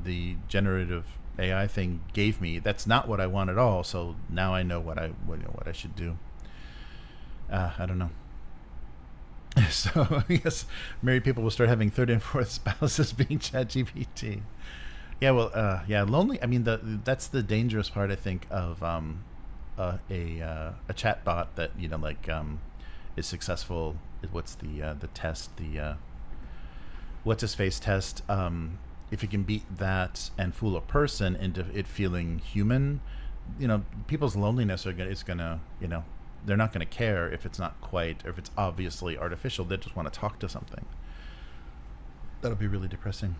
the generative AI thing gave me. That's not what I want at all. So now I know what I should do. I don't know. So yes, married people will start having third and fourth spouses being ChatGPT. Yeah, well, lonely. I mean, that's the dangerous part, I think, of a chat bot that is successful. What's the test? The what's his face test? If you can beat that and fool a person into it feeling human, people's loneliness is gonna, they're not gonna care if it's not quite, or if it's obviously artificial. They just want to talk to something. That'll be really depressing.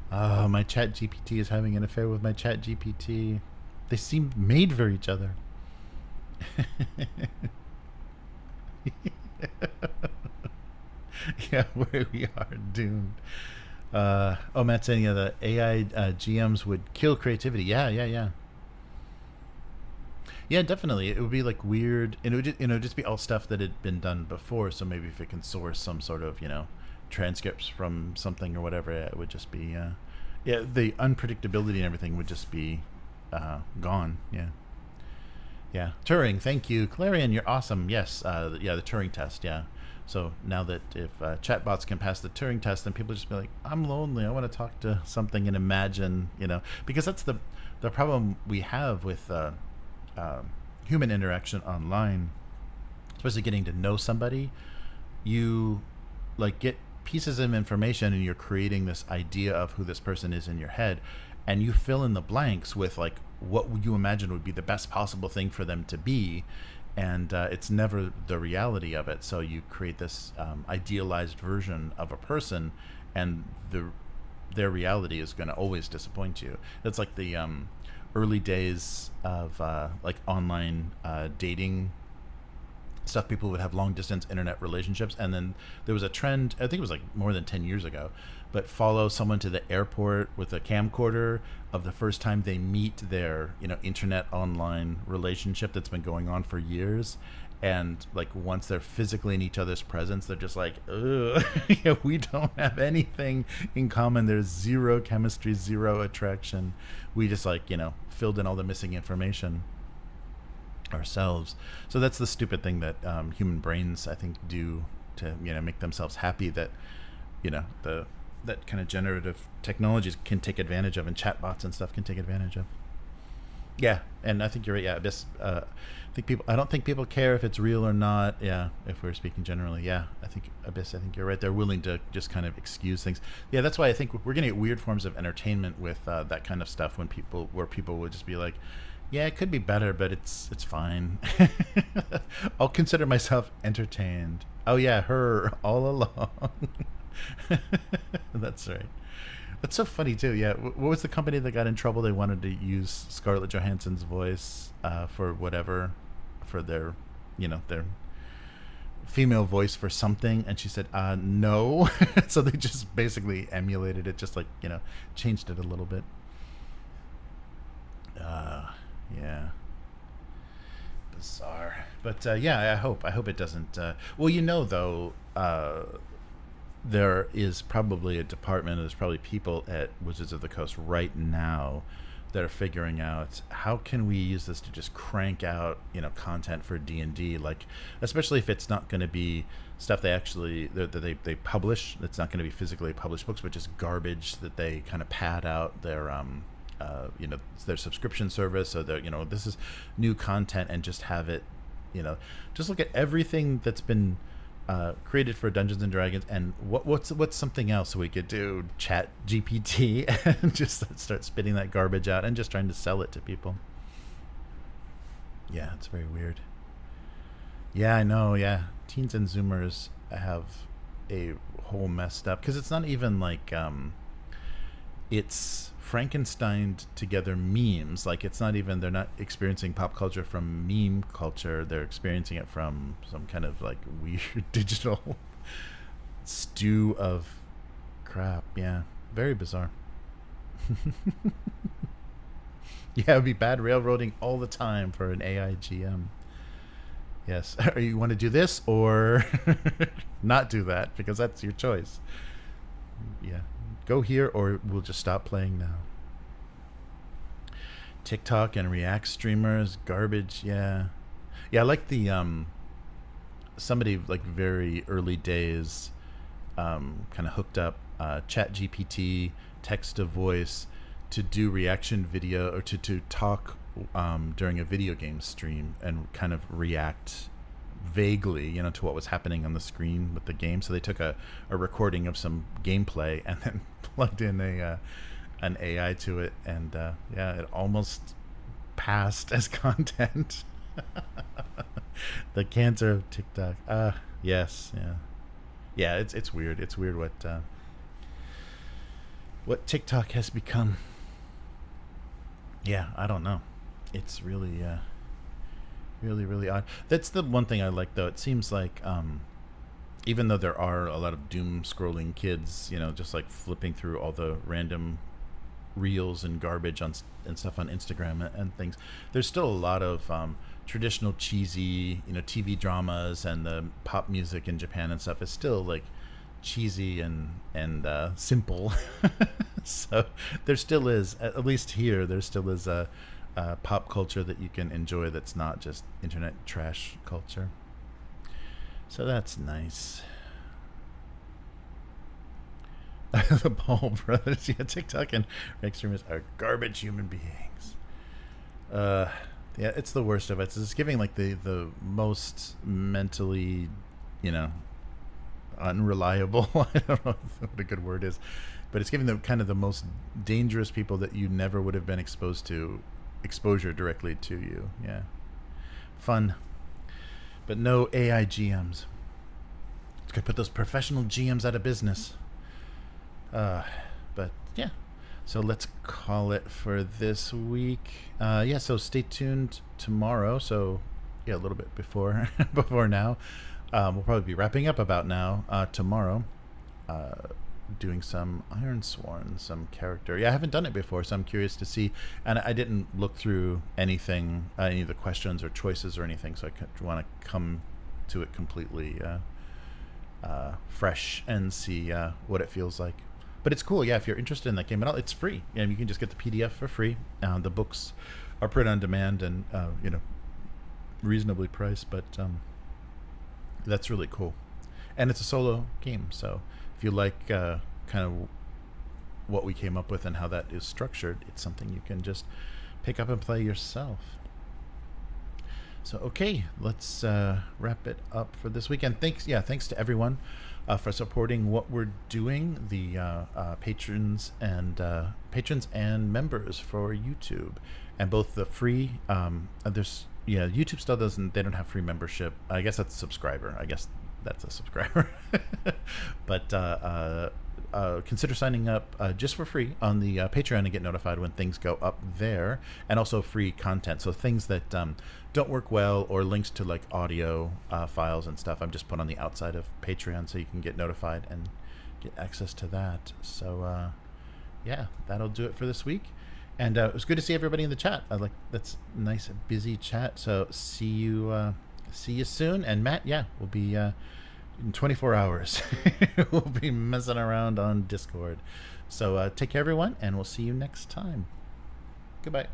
Oh, my Chat GPT is having an affair with my Chat GPT. They seem made for each other. Yeah, we are doomed. Matt's saying the AI GMs would kill creativity. Yeah, definitely. It would be like weird, and it would just be all stuff that had been done before. So maybe if it can source some sort of transcripts from something or whatever, it would just be the unpredictability and everything would just be gone. Yeah. Turing, thank you. Clarion, you're awesome. Yes, the Turing test. Yeah. So now that if chatbots can pass the Turing test, then people just be like, I'm lonely, I want to talk to something and imagine, because that's the problem we have with human interaction online, especially getting to know somebody. You get pieces of information and you're creating this idea of who this person is in your head, and you fill in the blanks with what you imagine would be the best possible thing for them to be. and it's never the reality of it. So you create this idealized version of a person, and their reality is going to always disappoint you. That's like the early days of like online dating stuff. People would have long distance internet relationships, and then there was a trend, I think it was like more than 10 years ago, but follow someone to the airport with a camcorder of the first time they meet their internet online relationship that's been going on for years. And like once they're physically in each other's presence, they're just like, ugh, yeah, we don't have anything in common. There's zero chemistry, zero attraction. We just like filled in all the missing information ourselves. So that's the stupid thing that human brains, I think, do to make themselves happy, that that kind of generative technologies can take advantage of, and chatbots and stuff can take advantage of. Yeah, and I think you're right. Yeah, I don't think people care if it's real or not. Yeah, if we're speaking generally. Yeah, I think you're right. They're willing to just kind of excuse things. Yeah, that's why I think we're gonna get weird forms of entertainment with that kind of stuff, where people would just be like, yeah, it could be better, but it's fine. I'll consider myself entertained. Oh yeah, her all along. That's right. That's so funny too. Yeah, what was the company that got in trouble? They wanted to use Scarlett Johansson's voice for their their female voice for something, and she said no. So they just basically emulated it, just like changed it a little bit. Yeah, bizarre. But yeah, I hope it doesn't. Well, though, there is probably a department, there's probably people at Wizards of the Coast right now that are figuring out how can we use this to just crank out content for D&D, like especially if it's not going to be stuff they actually that they publish. It's not going to be physically published books, but just garbage that they kind of pad out their their subscription service. So this is new content, and just have it just look at everything that's been created for Dungeons and Dragons, and what's something else we could do? Chat GPT, and just start spitting that garbage out and just trying to sell it to people. Yeah, it's very weird. Yeah, I know. Yeah, teens and Zoomers have a whole messed up, because it's not even like it's Frankensteined together memes. Like it's not even, they're not experiencing pop culture from meme culture. They're experiencing it from some kind of like weird digital stew of crap. Yeah, very bizarre. Yeah, it would be bad railroading all the time for an AI GM. Yes. You want to do this or not do that, because that's your choice. Yeah. Go here or we'll just stop playing now. TikTok and React streamers, garbage. Yeah. I like the somebody like very early days kind of hooked up Chat GPT, text to voice, to do reaction video, or to talk during a video game stream and kind of react vaguely to what was happening on the screen with the game. So they took a recording of some gameplay and then plugged in an AI to it, and it almost passed as content. The cancer of TikTok. Yes. It's weird. It's weird what TikTok has become. Yeah, I don't know. It's really really odd. That's the one thing I like, though. It seems like even though there are a lot of doom scrolling kids, just like flipping through all the random reels and garbage and stuff on Instagram and things, there's still a lot of traditional cheesy TV dramas, and the pop music in Japan and stuff is still like cheesy and simple. So there still is, at least here, there still is a pop culture that you can enjoy that's not just internet trash culture. So that's nice. The Paul brothers, yeah, TikTok and extremists are garbage human beings. Yeah, it's the worst of it. It's giving like the most mentally, unreliable. I don't know what a good word is, but it's giving the kind of the most dangerous people that you never would have been exposure directly to you. Yeah, fun. but no AI GMs. It's gonna put those professional GMs out of business. But yeah, so let's call it for this week. Yeah, so stay tuned tomorrow. So yeah, a little bit before before now. We'll probably be wrapping up about now tomorrow. Doing some Ironsworn, some character. Yeah, I haven't done it before, so I'm curious to see. And I didn't look through anything, any of the questions or choices or anything, so I want to come to it completely fresh and see what it feels like. But it's cool, yeah, if you're interested in that game at all, it's free. And you can just get the PDF for free. The books are print on demand and, reasonably priced, but that's really cool. And it's a solo game, so if you like kind of what we came up with and how that is structured, it's something you can just pick up and play yourself. So okay, let's wrap it up for this weekend. Thanks to everyone for supporting what we're doing. The patrons and members for YouTube, and both the free. YouTube still doesn't. They don't have free membership. I guess that's a subscriber. I guess that's a subscriber. But consider signing up just for free on the Patreon to get notified when things go up there, and also free content. So things that don't work well, or links to like audio files and stuff, I'm just put on the outside of Patreon so you can get notified and get access to that. So yeah, that'll do it for this week. And it was good to see everybody in the chat. That's nice, busy chat. So see you soon. And Matt, yeah, we'll be in 24 hours. We'll be messing around on Discord. So take care, everyone, and we'll see you next time. Goodbye.